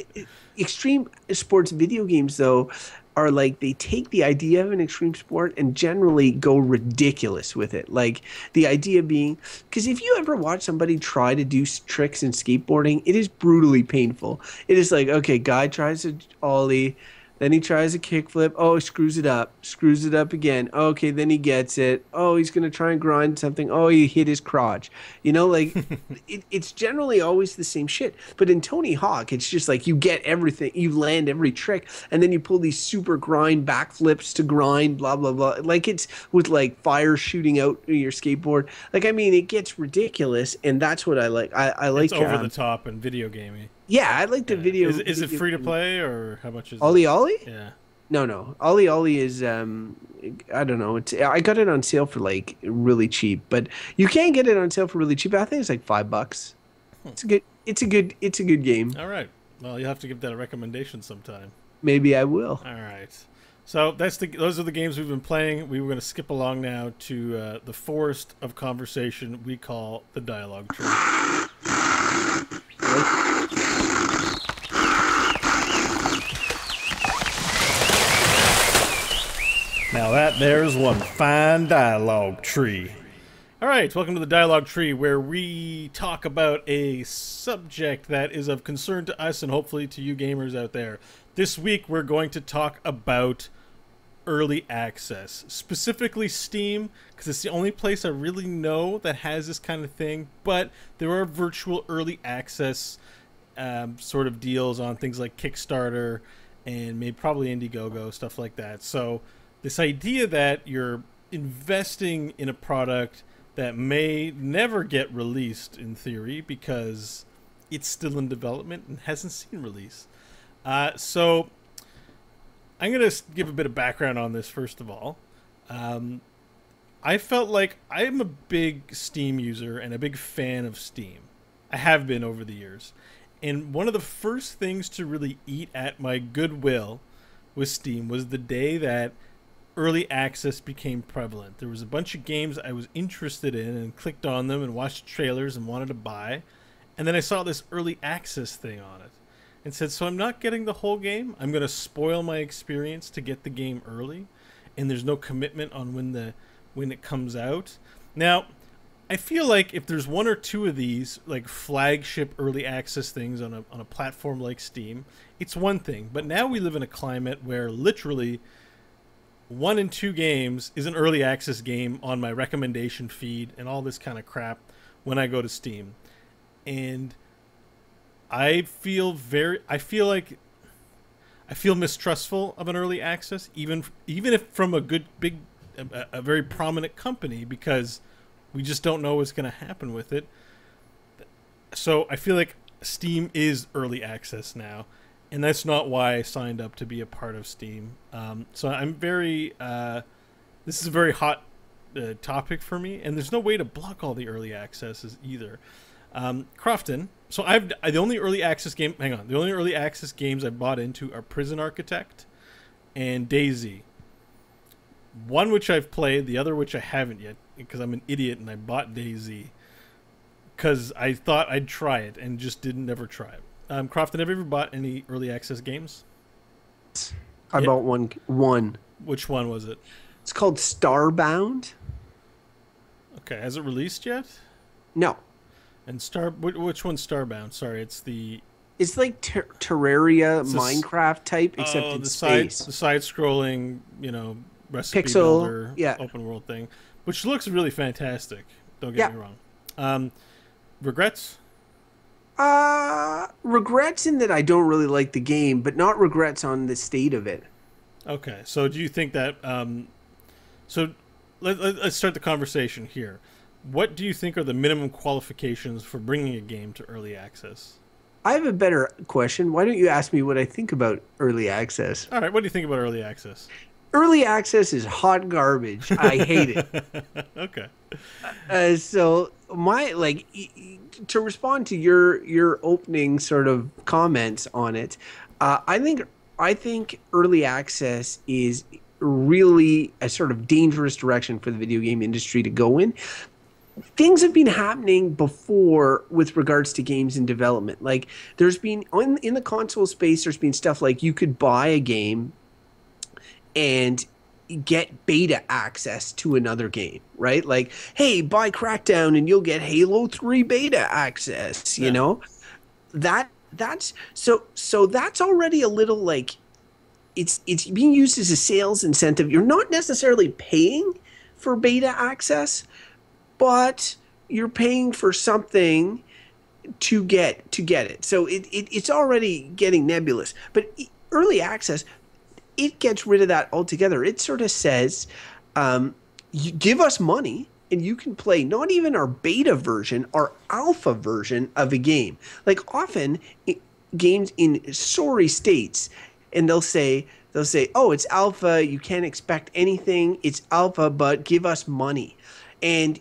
extreme sports video games though are like, they take the idea of an extreme sport and generally go ridiculous with it. Like the idea being, because if you ever watch somebody try to do tricks in skateboarding, it is brutally painful. It is like, okay, guy tries to ollie. Then he tries a kickflip. Oh, he screws it up again. Okay, then he gets it. Oh, he's going to try and grind something. Oh, he hit his crotch. Like it's generally always the same shit. But in Tony Hawk, it's just like you get everything. You land every trick. And then you pull these super grind backflips to grind, blah, blah, blah. Like it's with like fire shooting out your skateboard. Like, I mean, it gets ridiculous. And that's what I like. I like It's over the top and video gamey. Yeah, I like the video. Is it free to play, or how much is Ollie it? Ollie? Yeah. No. Ollie Ollie is I don't know. I got it on sale for like really cheap, but you can get it on sale for really cheap. I think it's like $5. It's a good game. All right. Well, you'll have to give that a recommendation sometime. Maybe I will. All right. So those are the games we've been playing. We were going to skip along now to the forest of conversation we call the dialogue tree. Now there's one fine dialogue tree. All right, welcome to the dialogue tree, where we talk about a subject that is of concern to us and hopefully to you gamers out there. This week we're going to talk about early access, specifically Steam, because it's the only place I really know that has this kind of thing. But there are virtual early access sort of deals on things like Kickstarter and maybe probably Indiegogo, stuff like that. So this idea that you're investing in a product that may never get released in theory because it's still in development and hasn't seen release. So I'm going to give a bit of background on this first of all. I felt like I'm a big Steam user and a big fan of Steam. I have been over the years. And one of the first things to really eat at my goodwill with Steam was the day that early access became prevalent. There was a bunch of games I was interested in and clicked on them and watched trailers and wanted to buy. And then I saw this early access thing on it and said, so I'm not getting the whole game. I'm going to spoil my experience to get the game early. And there's no commitment on when it comes out. Now, I feel like if there's one or two of these like flagship early access things on a platform like Steam, it's one thing. But now we live in a climate where literally 1 in 2 games is an early access game on my recommendation feed and all this kind of crap when I go to Steam. And I feel mistrustful of an early access, even if from a very prominent company, because we just don't know what's going to happen with it. So I feel like Steam is early access now. And that's not why I signed up to be a part of Steam. So I'm very... this is a very hot topic for me, and there's no way to block all the early accesses either. Crofton. So the only early access game... Hang on. The only early access games I bought into are Prison Architect and DayZ. One which I've played, the other which I haven't yet, because I'm an idiot and I bought DayZ. Because I thought I'd try it and just never try it. Crofton, have you ever bought any early access games? I bought one. Which one was it? It's called Starbound. Okay, has it released yet? No. And which one's Starbound? Sorry, it's the... It's like Terraria, It's Minecraft type, except in space. The side-scrolling, you know, recipe Pixel, builder, yeah. open world thing, which looks really fantastic. Don't get me wrong. Regrets? Regrets in that I don't really like the game, but not regrets on the state of it. Okay, so do you think that... so let's start the conversation here. What do you think are the minimum qualifications for bringing a game to early access? I have a better question. Why don't you ask me what I think about early access? All right, what do you think about early access? Early access is hot garbage. I hate it. Okay. So to respond to your opening sort of comments on it, I think early access is really a sort of dangerous direction for the video game industry to go in. Things have been happening before with regards to games in development. Like there's been in the console space, there's been stuff like you could buy a game and get beta access to another game, right? Like, hey, buy Crackdown and you'll get Halo 3 beta access, you know? That's already a little like it's being used as a sales incentive. You're not necessarily paying for beta access, but you're paying for something to get it. So it's already getting nebulous. But early access, it gets rid of that altogether. It sort of says, you give us money and you can play not even our beta version, our alpha version of a game. Like often games in sorry states, and they'll say, oh, it's alpha, you can't expect anything, it's alpha, but give us money. And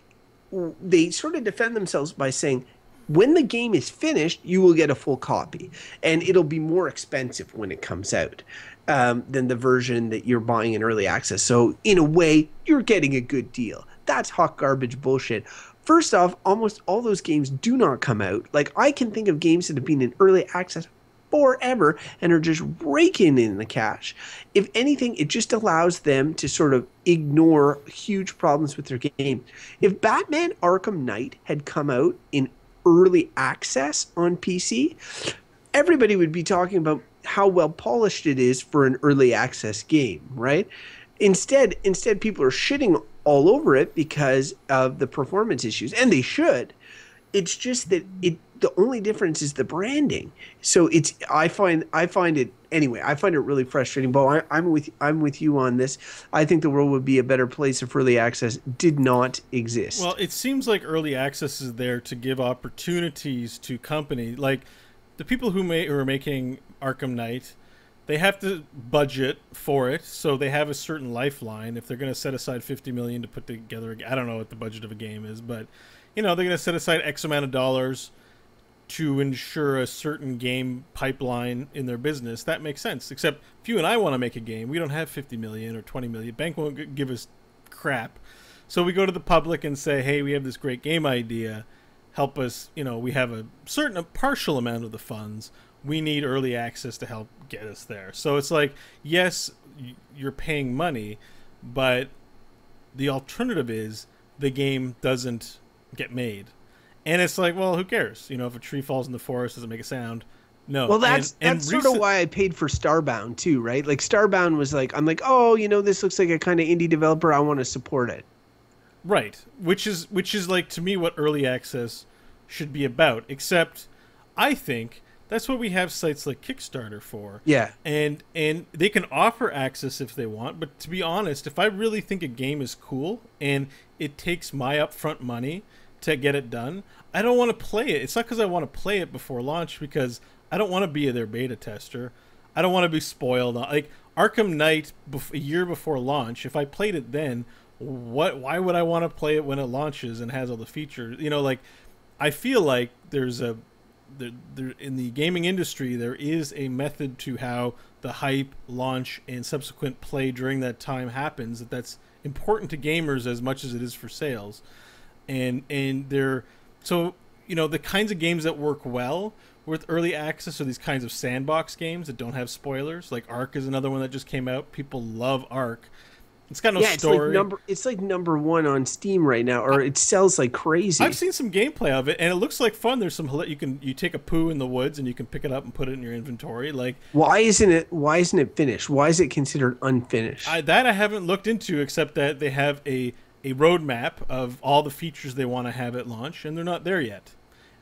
they sort of defend themselves by saying, when the game is finished, you will get a full copy, and it'll be more expensive when it comes out than the version that you're buying in early access. So in a way, you're getting a good deal. That's hot garbage bullshit. First off, almost all those games do not come out. Like I can think of games that have been in early access forever and are just raking in the cash. If anything, it just allows them to sort of ignore huge problems with their game. If Batman Arkham Knight had come out in early access on PC, everybody would be talking about how well polished it is for an early access game, right? Instead people are shitting all over it because of the performance issues, and they should. It's just that the only difference is the branding. So I find it really frustrating. But I'm with you on this. I think the world would be a better place if early access did not exist. Well, it seems like early access is there to give opportunities to companies like the people who are making Arkham Knight. They have to budget for it, so they have a certain lifeline. If they're going to set aside $50 million to put together, I don't know what the budget of a game is, but you know they're going to set aside X amount of dollars to ensure a certain game pipeline in their business. That makes sense. Except if you and I want to make a game, we don't have 50 million or 20 million. Bank won't give us crap. So we go to the public and say, hey, we have this great game idea. Help us. You know, we have a partial amount of the funds. We need early access to help get us there. So it's like, yes, you're paying money, but the alternative is the game doesn't get made. And it's like, well, who cares? You know, if a tree falls in the forest, doesn't make a sound. No. Well, that's sort of why I paid for Starbound too, right? Like Starbound was like, I'm like, oh, you know, this looks like a kind of indie developer. I want to support it. Right. Which is like, to me, what early access should be about. Except I think that's what we have sites like Kickstarter for. Yeah. And they can offer access if they want. But to be honest, if I really think a game is cool and it takes my upfront money to get it done, I don't want to play it. It's not because I want to play it before launch, because I don't want to be their beta tester. I don't want to be spoiled. Like Arkham Knight, a year before launch, if I played it then, why would I want to play it when it launches and has all the features? You know, like I feel like there's in the gaming industry, there is a method to how the hype, launch, and subsequent play during that time happens. That's important to gamers as much as it is for sales. And they're so, you know, the kinds of games that work well with early access are these kinds of sandbox games that don't have spoilers. Like Ark is another one that just came out. People love Ark. It's got no Yeah, story. it's like number one on Steam right now, or it sells like crazy. I've seen some gameplay of it, and it looks like fun. There's some you take a poo in the woods, and you can pick it up and put it in your inventory. Like, Why isn't it finished? Why is it considered unfinished? I haven't looked into, except that they have a roadmap of all the features they want to have at launch, and they're not there yet,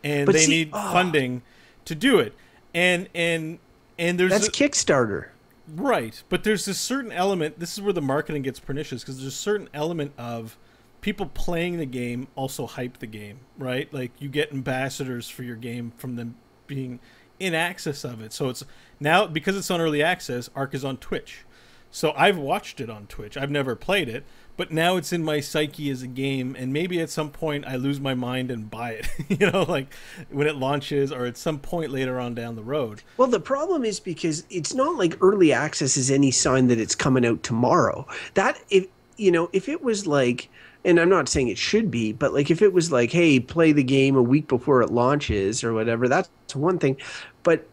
and they need funding to do it. And there's Kickstarter. right, but there's this certain element. This is where the marketing gets pernicious, because there's a certain element of people playing the game also hype the game, right? Like, you get ambassadors for your game from them being in access of it. So it's now, because it's on early access, Ark is on Twitch. So I've watched it on Twitch. I've never played it, but now it's in my psyche as a game, and maybe at some point I lose my mind and buy it, you know, like when it launches or at some point later on down the road. Well, the problem is because it's not like early access is any sign that it's coming out tomorrow. That if it was like, and I'm not saying it should be, but like if it was like, hey, play the game a week before it launches or whatever, that's one thing. But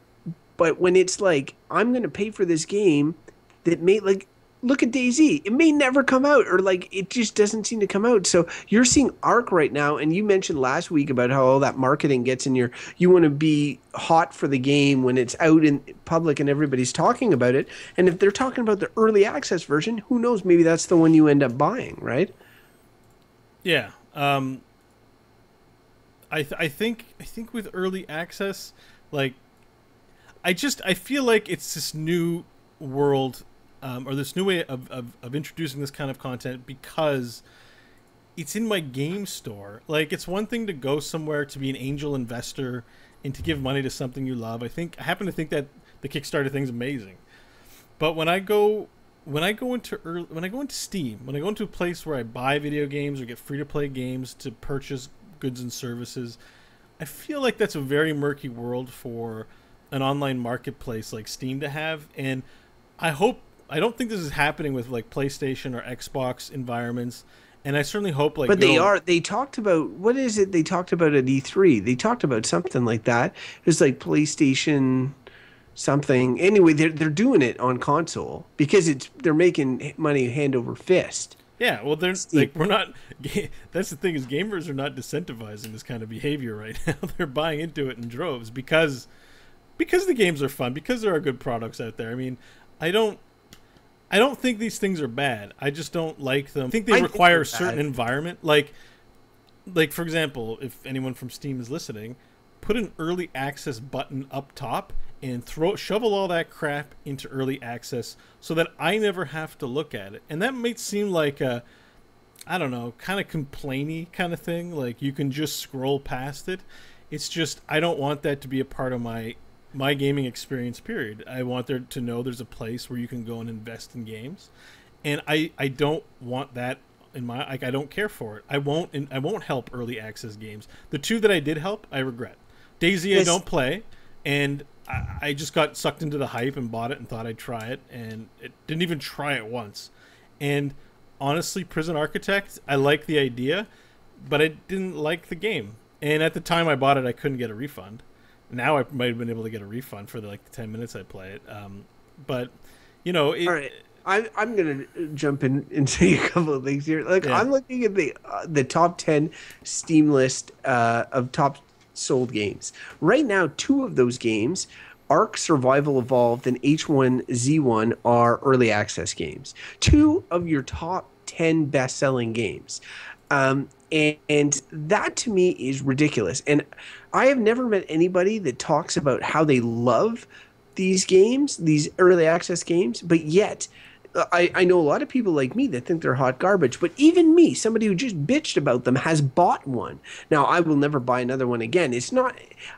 when it's like, I'm going to pay for this game that may, like, look at DayZ. It may never come out, or like it just doesn't seem to come out. So you're seeing Ark right now, and you mentioned last week about how all that marketing gets in you want to be hot for the game when it's out in public and everybody's talking about it. And if they're talking about the early access version, who knows? Maybe that's the one you end up buying, right? Yeah. I think with early access, like, I feel like it's this new world, or this new way of introducing this kind of content, because it's in my game store. Like, it's one thing to go somewhere to be an angel investor and to give money to something you love. I happen to think that the Kickstarter thing's amazing. But when I go into Steam, when I go into a place where I buy video games or get free to play games to purchase goods and services, I feel like that's a very murky world for an online marketplace like Steam to have. And I don't think this is happening with like PlayStation or Xbox environments. And I certainly hope, like, but they talked about, what is it they talked about at E3? They talked about something like that. It was like PlayStation something. Anyway, they're doing it on console because they're making money hand over fist. Yeah, well, they're like, we're not. That's the thing, is gamers are not disincentivizing this kind of behavior right now. They're buying into it in droves because the games are fun, because there are good products out there. I mean, I don't think these things are bad. I just don't like them. I think they require a certain environment. Like for example, if anyone from Steam is listening, put an early access button up top and shovel all that crap into early access so that I never have to look at it. And that might seem like a, I don't know, kind of complainy kind of thing. Like, you can just scroll past it. It's just, I don't want that to be a part of my gaming experience, period. I want there to know there's a place where you can go and invest in games. And I don't want that in my, like, I don't care for it. I won't help early access games. The two that I did help, I regret. DayZ, I don't play, and I just got sucked into the hype and bought it and thought I'd try it, and it didn't even try it once. And honestly, Prison Architect, I like the idea, but I didn't like the game. And at the time I bought it, I couldn't get a refund. Now I might have been able to get a refund for the 10 minutes I play it. But, you know... All right. I'm going to jump in and say a couple of things here. Like, yeah. I'm looking at the top 10 Steam list of top sold games. Right now, 2 of those games, Ark Survival Evolved and H1Z1, are early access games. 2 of your top 10 best-selling games. And that to me is ridiculous. And I have never met anybody that talks about how they love these games, these early access games, but yet I know a lot of people like me that think they're hot garbage, but even me, somebody who just bitched about them, has bought one. Now, I will never buy another one again. It's not,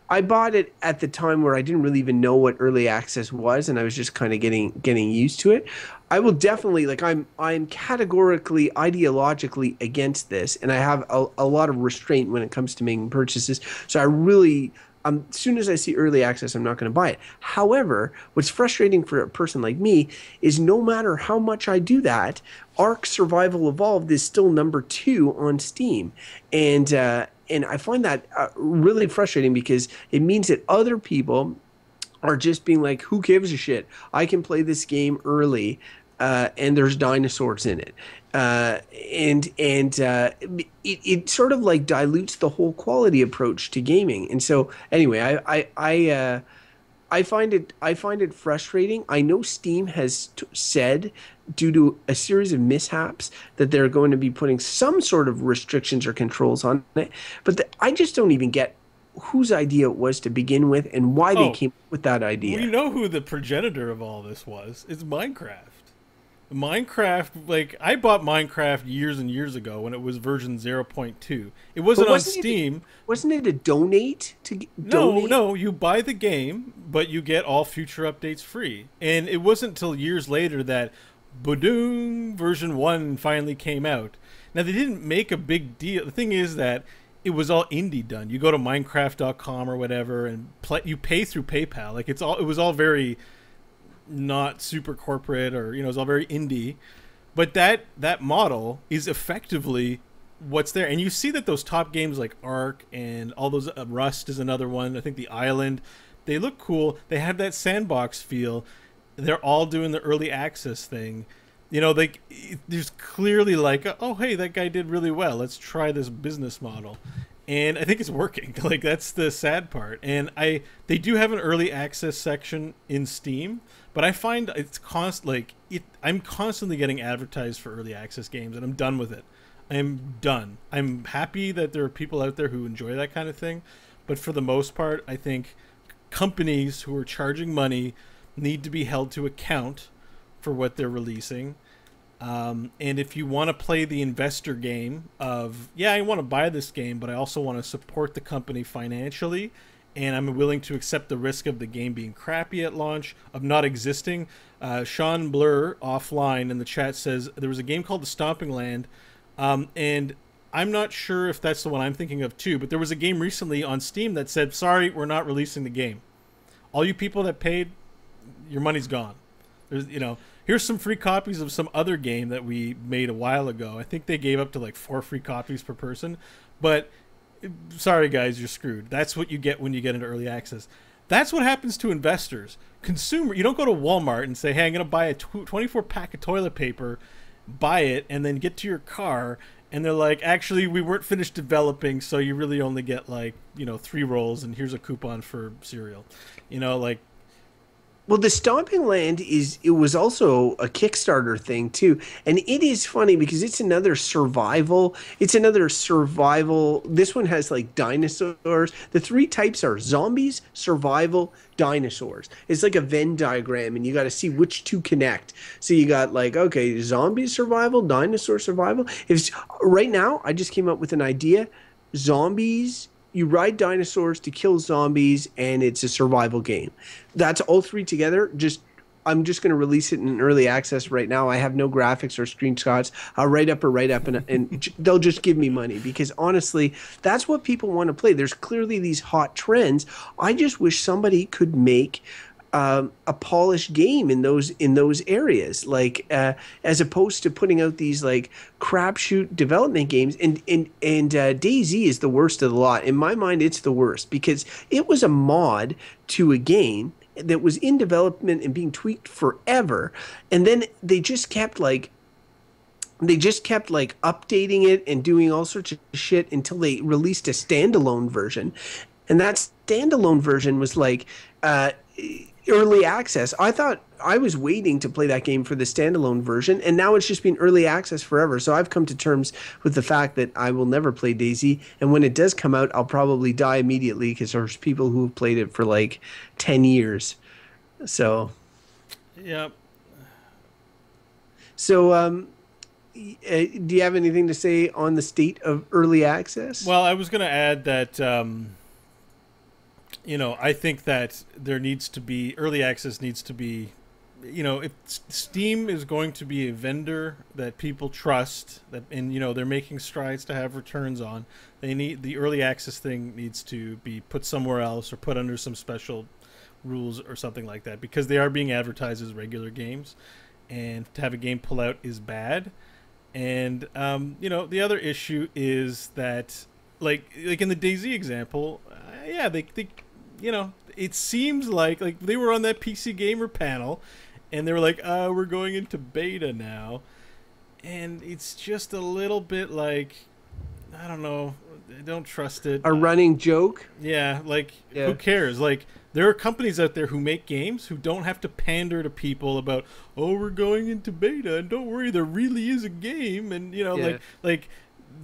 I bought it at the time where I didn't really even know what early access was, and I was just kind of getting used to it. I will definitely, like, I'm categorically, ideologically against this, and I have a lot of restraint when it comes to making purchases. So I really, as soon as I see early access, I'm not going to buy it. However, what's frustrating for a person like me is no matter how much I do that, Ark Survival Evolved is still number 2 on Steam. And I find that really frustrating, because it means that other people are just being like, who gives a shit? I can play this game early. and there's dinosaurs in it. It sort of like dilutes the whole quality approach to gaming. And so anyway, I find it frustrating. I know Steam has said, due to a series of mishaps, that they're going to be putting some sort of restrictions or controls on it. But I just don't even get whose idea it was to begin with and why they came up with that idea. We know who the progenitor of all this was. It's Minecraft. Minecraft, like, I bought Minecraft years and years ago when it was version 0.2. It wasn't on Steam. Wasn't it a donate to donate? No, you buy the game, but you get all future updates free. And it wasn't until years later that Badoom version 1 finally came out. Now, they didn't make a big deal. The thing is that it was all indie done. You go to Minecraft.com or whatever and you pay through PayPal. Like, it was all very not super corporate, or, you know, it's all very indie. But that model is effectively what's there. And you see that those top games like Ark and all those, Rust is another one, I think the Island, they look cool. They have that sandbox feel. They're all doing the early access thing. You know, like, there's clearly like, oh, hey, that guy did really well. Let's try this business model. And I think it's working. Like, that's the sad part. And they do have an early access section in Steam, but I find it's I'm constantly getting advertised for early access games, and I'm done with it. I'm done. I'm happy that there are people out there who enjoy that kind of thing, but for the most part, I think companies who are charging money need to be held to account for what they're releasing. And if you want to play the investor game of, yeah, I want to buy this game, but I also want to support the company financially, and I'm willing to accept the risk of the game being crappy at launch, of not existing. Sean Blur offline in the chat says there was a game called The Stomping Land, and I'm not sure if that's the one I'm thinking of too, but there was a game recently on Steam that said, sorry, we're not releasing the game. All you people that paid, your money's gone. There's, you know, here's some free copies of some other game that we made a while ago. I think they gave up to like 4 free copies per person. But sorry, guys, you're screwed. That's what you get when you get into early access. That's what happens to investors. You don't go to Walmart and say, hey, I'm going to buy a 24-pack of toilet paper, buy it, and then get to your car. And they're like, actually, we weren't finished developing, so you really only get, like, you know, 3 rolls, and here's a coupon for cereal. You know, like, well, the Stomping Land it was also a Kickstarter thing too. And it is funny because it's another survival. This one has like dinosaurs. The 3 types are zombies, survival, dinosaurs. It's like a Venn diagram, and you got to see which 2 connect. So you got like, okay, zombie survival, dinosaur survival. Right now, I just came up with an idea. Zombies, you ride dinosaurs to kill zombies, and it's a survival game. That's all 3 together. I'm just going to release it in early access right now. I have no graphics or screenshots. I'll write up, and they'll just give me money, because honestly, that's what people want to play. There's clearly these hot trends. I just wish somebody could make a polished game in those areas, like as opposed to putting out these like crapshoot development games. And DayZ is the worst of the lot. In my mind, it's the worst because it was a mod to a game that was in development and being tweaked forever, and then they just kept updating it and doing all sorts of shit until they released a standalone version, and that standalone version was like early access. I thought I was waiting to play that game for the standalone version, and now it's just been early access forever. So I've come to terms with the fact that I will never play DayZ, and when it does come out, I'll probably die immediately because there's people who have played it for like 10 years. So, yep. So, do you have anything to say on the state of early access? Well, I was going to add that you know, I think that early access needs to be, you know, if Steam is going to be a vendor that people trust, and you know, they're making strides to have returns on, the early access thing needs to be put somewhere else or put under some special rules or something like that, because they are being advertised as regular games, and to have a game pull out is bad. And you know, the other issue is that like in the DayZ example, yeah, they you know, it seems like they were on that PC Gamer panel, and they were like, we're going into beta now. And it's just a little bit like, I don't know, I don't trust it. A running joke? Yeah, like, Yeah. who cares? Like, there are companies out there who make games who don't have to pander to people about, oh, we're going into beta, and don't worry, there really is a game, and, you know, Yeah. like,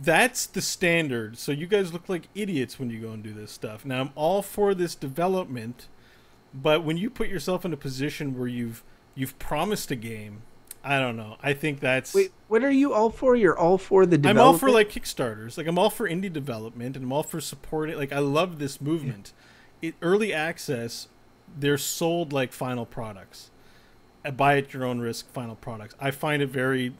that's the standard. So you guys look like idiots when you go and do this stuff. Now, I'm all for this development, but when you put yourself in a position where you've promised a game, I don't know. I think that's... Wait, what are you all for? You're all for the development? I'm all for, like, Kickstarters. Like, I'm all for indie development, and I'm all for supporting... Like, I love this movement. Early access, they're sold like final products. Buy at your own risk final products. I find it very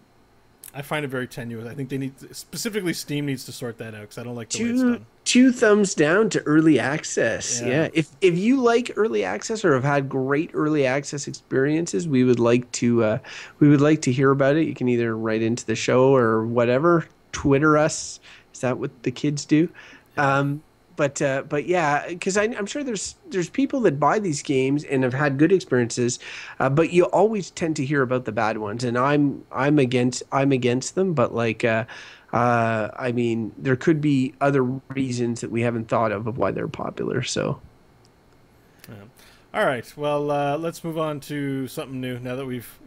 tenuous. I think they need to, specifically Steam needs to sort that out because I don't like the way it's done. Two thumbs down to early access. Yeah. If you like early access or have had great early access experiences, we would like to hear about it. You can either write into the show or whatever, Twitter us. Is that what the kids do? Yeah. But yeah, because I'm sure there's people that buy these games and have had good experiences, but you always tend to hear about the bad ones, and I'm against them. But like, I mean, there could be other reasons that we haven't thought of why they're popular. So, Yeah. All right, well, let's move on to something new. Now that we've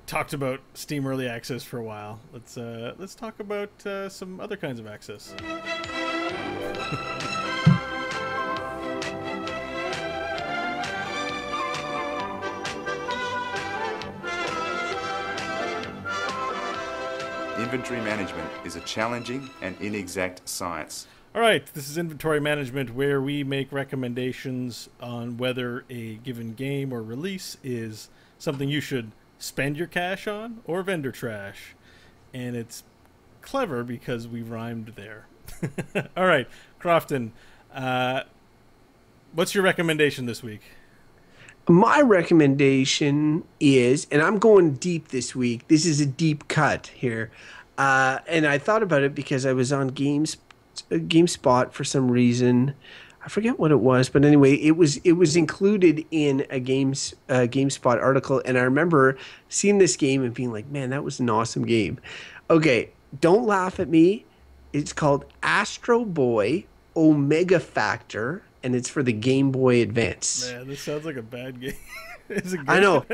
talked about Steam Early Access for a while, let's talk about some other kinds of access. Inventory management is a challenging and inexact science. All right, this is inventory management, where we make recommendations on whether a given game or release is something you should spend your cash on or vendor trash. And it's clever because we rhymed there. All right, Crofton, what's your recommendation this week? my recommendation is, and I'm going deep this week. This is a deep cut here. And I thought about it because I was on GameSpot for some reason. I forget what it was, but anyway, it was included in a GameSpot article, and I remember seeing this game and being like, "Man, that was an awesome game." Okay, don't laugh at me. It's called Astro Boy Omega Factor, and it's for the Game Boy Advance. Man, this sounds like a bad game. Is it good? I know.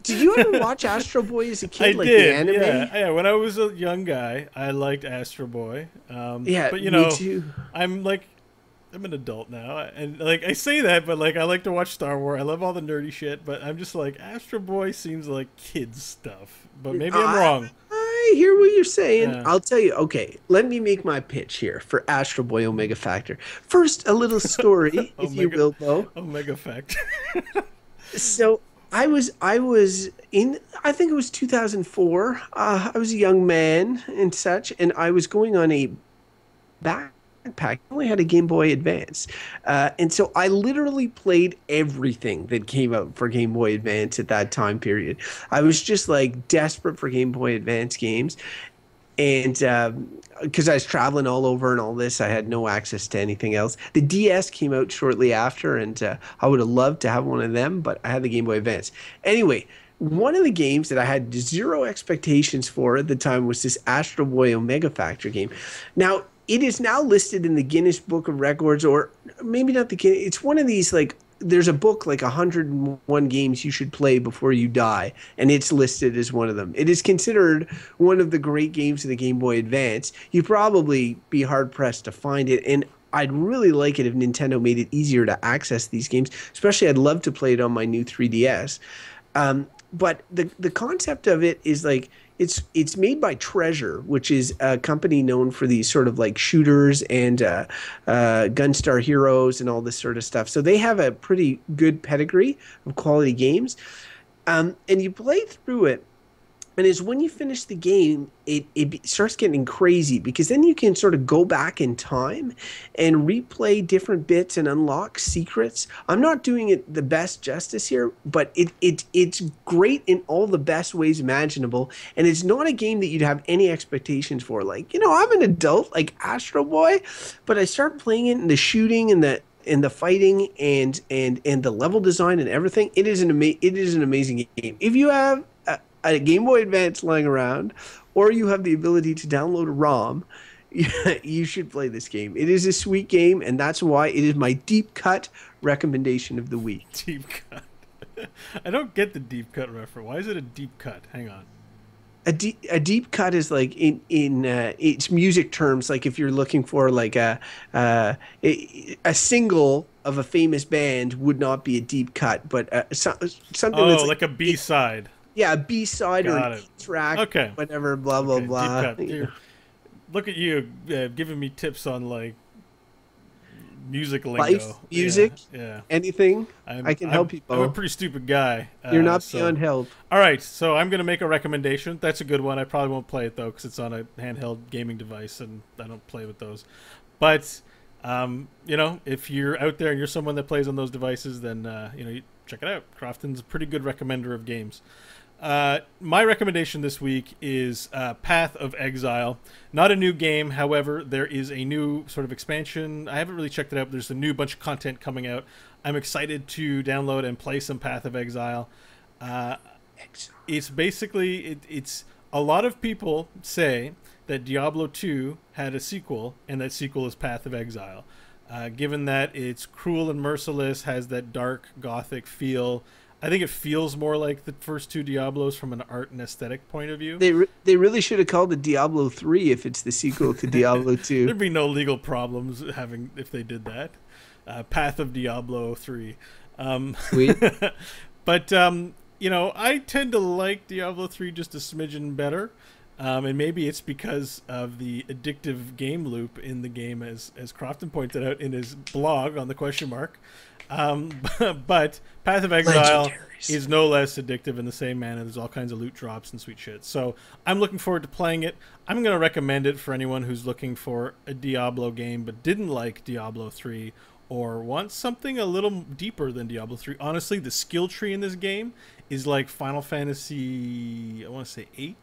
Did you ever watch Astro Boy as a kid? I like did. The anime? Yeah. When I was a young guy, I liked Astro Boy. Yeah, but me too. I'm an adult now, and I say that, but I like to watch Star Wars. I love all the nerdy shit, but I'm just like, Astro Boy seems like kids stuff. But maybe I'm wrong. I hear what you're saying. Yeah. I'll tell you. Okay, let me make my pitch here for Astro Boy Omega Factor. First, a little story, if you will, Beau. Omega Factor. So I was in, I think it was 2004. I was a young man and such, and I was going on a backpack. I only had a Game Boy Advance. And so I literally played everything that came out for Game Boy Advance at that time period. I was just desperate for Game Boy Advance games. And because I was traveling all over and all this, I had no access to anything else. The DS came out shortly after, and I would have loved to have one of them, but I had the Game Boy Advance. Anyway, one of the games that I had zero expectations for at the time was this Astro Boy Omega Factor game. Now, it is now listed in the Guinness Book of Records, or maybe not the Guinness. It's one of these, there's a book, 101 games you should play before you die, and it's listed as one of them. It is considered one of the great games of the Game Boy Advance. You'd probably be hard-pressed to find it, and I'd really like it if Nintendo made it easier to access these games. Especially, I'd love to play it on my new 3DS. But the concept of it is it's made by Treasure, which is a company known for these sort of shooters and Gunstar Heroes and all this sort of stuff. So they have a pretty good pedigree of quality games. And you play through it, and it's when you finish the game, it starts getting crazy, because then you can sort of go back in time and replay different bits and unlock secrets. I'm not doing it the best justice here, but it's great in all the best ways imaginable, and it's not a game that you'd have any expectations for. I'm an adult like Astro Boy, but I start playing it, and the shooting and and the fighting and the level design and everything. It is an amazing game. If you have a Game Boy Advance lying around, or you have the ability to download a ROM, you should play this game. It is a sweet game, and that's why it is my deep cut recommendation of the week. Deep cut. I don't get the deep cut reference. Why is it a deep cut? Hang on. A deep cut is like in its music terms, like if you're looking for like a single of a famous band would not be a deep cut, but something that's like a B-side. Yeah, a B-side or an E-track, okay, whatever, blah blah blah. Deep cut. Look at you giving me tips on like music lingo. Life, music, yeah. Anything. I can help you. I'm a pretty stupid guy. You're not beyond help. All right, so I'm going to make a recommendation. That's a good one. I probably won't play it, though, because it's on a handheld gaming device, and I don't play with those. But, you know, if you're out there and you're someone that plays on those devices, then, you know, you check it out. Crofton's a pretty good recommender of games. My recommendation this week is Path of Exile. Not a new game, however, there is a new sort of expansion. I haven't really checked it out, but there's a new bunch of content coming out. I'm excited to download and play some Path of Exile. It's basically, it's a lot of people say that Diablo 2 had a sequel, and that sequel is Path of Exile. Given that it's cruel and merciless, has that dark gothic feel, I think it feels more like the first two Diablos from an art and aesthetic point of view. They really should have called it Diablo 3 if it's the sequel to Diablo 2. There'd be no legal problems if they did that. Path of Diablo 3. Sweet. But, you know, I tend to like Diablo 3 just a smidgen better. And maybe it's because of the addictive game loop in the game, as Crofton pointed out in his blog on the question mark. But Path of Exile is no less addictive in the same manner. There's all kinds of loot drops and sweet shit. So I'm looking forward to playing it. I'm going to recommend it for anyone who's looking for a Diablo game but didn't like Diablo 3 or wants something a little deeper than Diablo 3. Honestly, the skill tree in this game is like Final Fantasy, I want to say 8?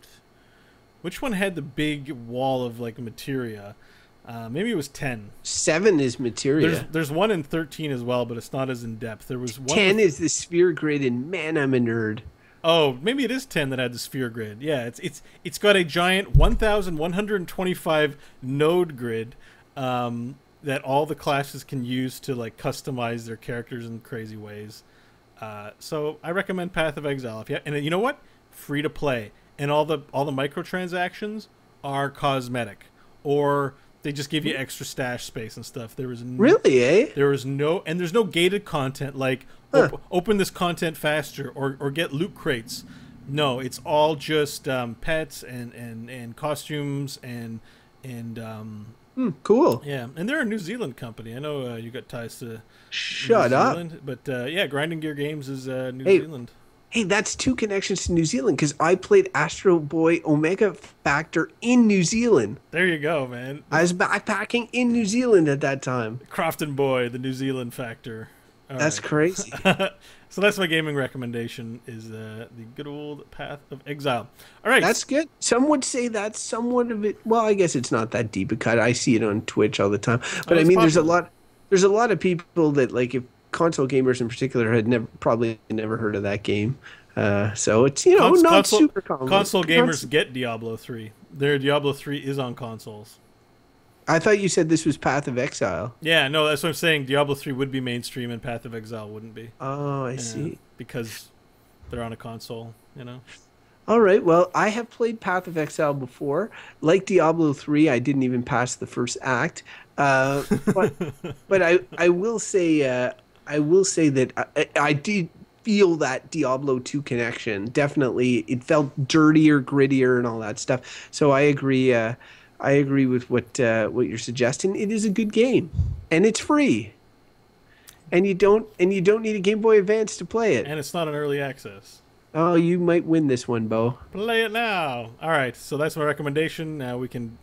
Which one had the big wall of like materia? Maybe it was 10. 7 is materia. There's one in 13 as well, but it's not as in depth. There was one 10 is the sphere grid, and man, I'm a nerd. Oh, maybe it is 10 that had the sphere grid. Yeah, it's got a giant 1,125 node grid that all the classes can use to like customize their characters in crazy ways. So I recommend Path of Exile. And you know what? Free to play, and all the microtransactions are cosmetic, or they just give you extra stash space and stuff. There was really, eh? There's no gated content like open this content faster or get loot crates. No, it's all just pets and costumes and cool. Yeah, and they're a New Zealand company. I know you got ties to New Zealand, but yeah, Grinding Gear Games is New Zealand. Hey, that's two connections to New Zealand, because I played Astro Boy Omega Factor in New Zealand. There you go, man. I was backpacking in New Zealand at that time. Crofton Boy, the New Zealand Factor. That's crazy. So that's my gaming recommendation, is the good old Path of Exile. All right. That's good. Some would say that's somewhat of it. Well, I guess it's not that deep a cut. I see it on Twitch all the time. But I mean, there's a lot of people that, like, if console gamers in particular had probably never heard of that game. So it's, you know, not super common. Console gamers get Diablo 3. Their Diablo 3 is on consoles. I thought you said this was Path of Exile. Yeah, no, that's what I'm saying. Diablo 3 would be mainstream and Path of Exile wouldn't be. Oh, I see. Because they're on a console, you know. All right. Well, I have played Path of Exile before. Like Diablo 3, I didn't even pass the first act. But I will say that I did feel that Diablo 2 connection. Definitely, it felt dirtier, grittier, and all that stuff. So I agree. I agree with what you're suggesting. It is a good game, and it's free. And you don't need a Game Boy Advance to play it. And it's not an early access. Oh, you might win this one, Beau. Play it now. All right, so that's my recommendation. Now we can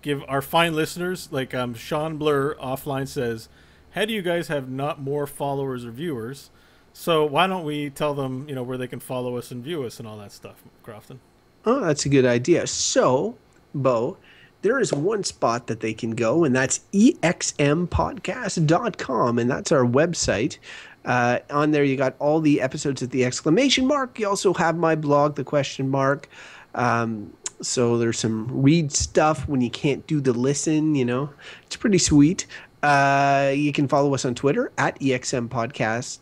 give our fine listeners, like Sean Blur offline says, how do you guys have not more followers or viewers? So why don't we tell them, you know, where they can follow us and view us and all that stuff, Crofton? Oh, that's a good idea. So, Beau, there is one spot that they can go, and that's exmpodcast.com, and that's our website. On there, you got all the episodes at the exclamation mark. You also have my blog, the question mark. So there's some read stuff when you can't do the listen, you know. It's pretty sweet. You can follow us on Twitter at EXM Podcast.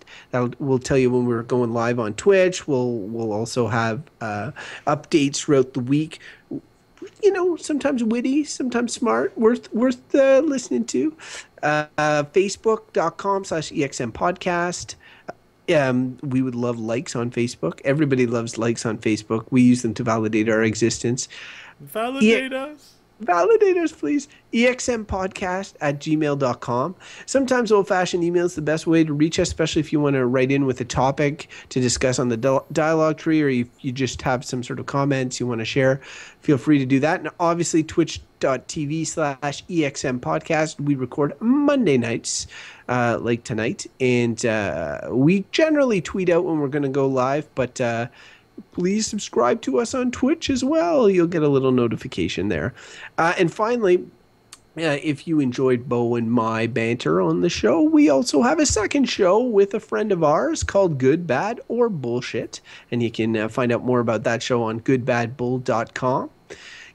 We'll tell you when we're going live on Twitch. We'll also have updates throughout the week. You know, sometimes witty, sometimes smart, worth listening to. Facebook.com/EXM Podcast. We would love likes on Facebook. Everybody loves likes on Facebook. We use them to validate our existence. Validate us. Validate us, please. exmpodcast@gmail.com. Sometimes old-fashioned email is the best way to reach us, especially if you want to write in with a topic to discuss on the dialogue tree, or you just have some sort of comments you want to share. Feel free to do that. And obviously, twitch.tv/EXM podcast. We record Monday nights, like tonight. And we generally tweet out when we're going to go live, but please subscribe to us on Twitch as well. You'll get a little notification there. And finally, if you enjoyed Beau and my banter on the show, we also have a second show with a friend of ours called Good, Bad, or Bullshit. And you can find out more about that show on goodbadbull.com.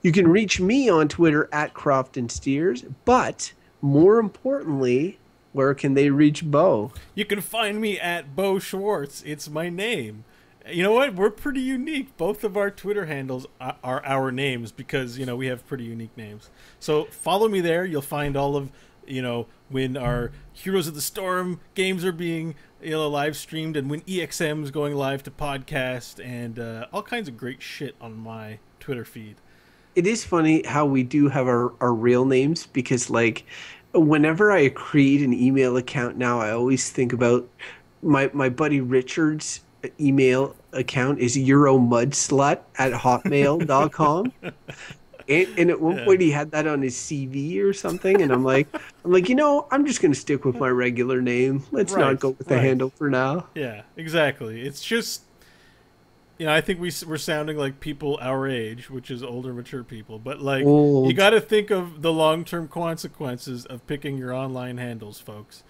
You can reach me on Twitter at Crofton Steers. But more importantly, where can they reach Beau? You can find me at Beau Schwartz. It's my name. You know what? We're pretty unique. Both of our Twitter handles are our names because, you know, we have pretty unique names. So follow me there. You'll find all of, you know, when our Heroes of the Storm games are being, you know, live streamed, and when EXM is going live to podcast, and all kinds of great shit on my Twitter feed. It is funny how we do have our real names, because, like, whenever I create an email account now, I always think about my buddy Richard's email account is euromudslut@hotmail.com. And at one point he had that on his CV or something, and I'm like, you know, I'm just going to stick with my regular name. Let's not go with the handle for now. Yeah, exactly. It's just, you know, I think we're sounding like people our age, which is older, mature people. But, like, you got to think of the long-term consequences of picking your online handles, folks.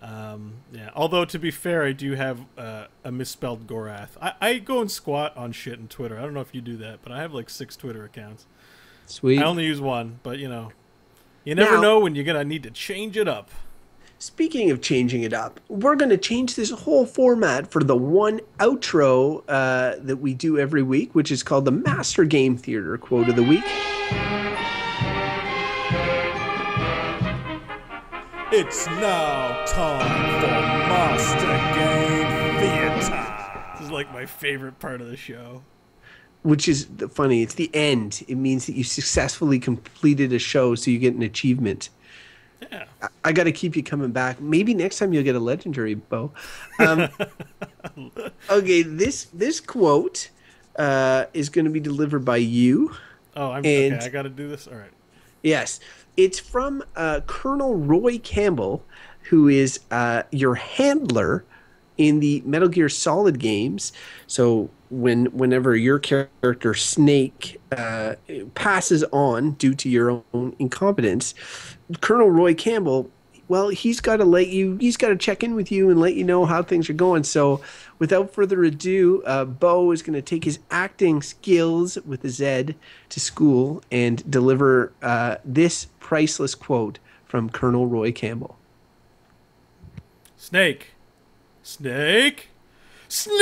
Yeah. Although, to be fair, I do have a misspelled Gorath. I go and squat on shit on Twitter. I don't know if you do that, but I have like 6 Twitter accounts. Sweet. I only use one, but, you know, you never know when you're gonna need to change it up. Speaking of changing it up, we're going to change this whole format for the one outro that we do every week, which is called the Master Game Theater Quote of the Week. It's now time for Master Game Theater. This is like my favorite part of the show. Which is funny. It's the end. It means that you successfully completed a show, so you get an achievement. Yeah. I got to keep you coming back. Maybe next time you'll get a legendary, Beau. Okay, this quote is going to be delivered by you. Oh, okay. I got to do this? All right. Yes. It's from Colonel Roy Campbell, who is your handler in the Metal Gear Solid games. So whenever your character Snake passes on due to your own incompetence, Colonel Roy Campbell, well, he's got to check in with you and let you know how things are going. So without further ado, Beau is going to take his acting skills with a Z to school and deliver this priceless quote from Colonel Roy Campbell. Snake! Snake! Snake!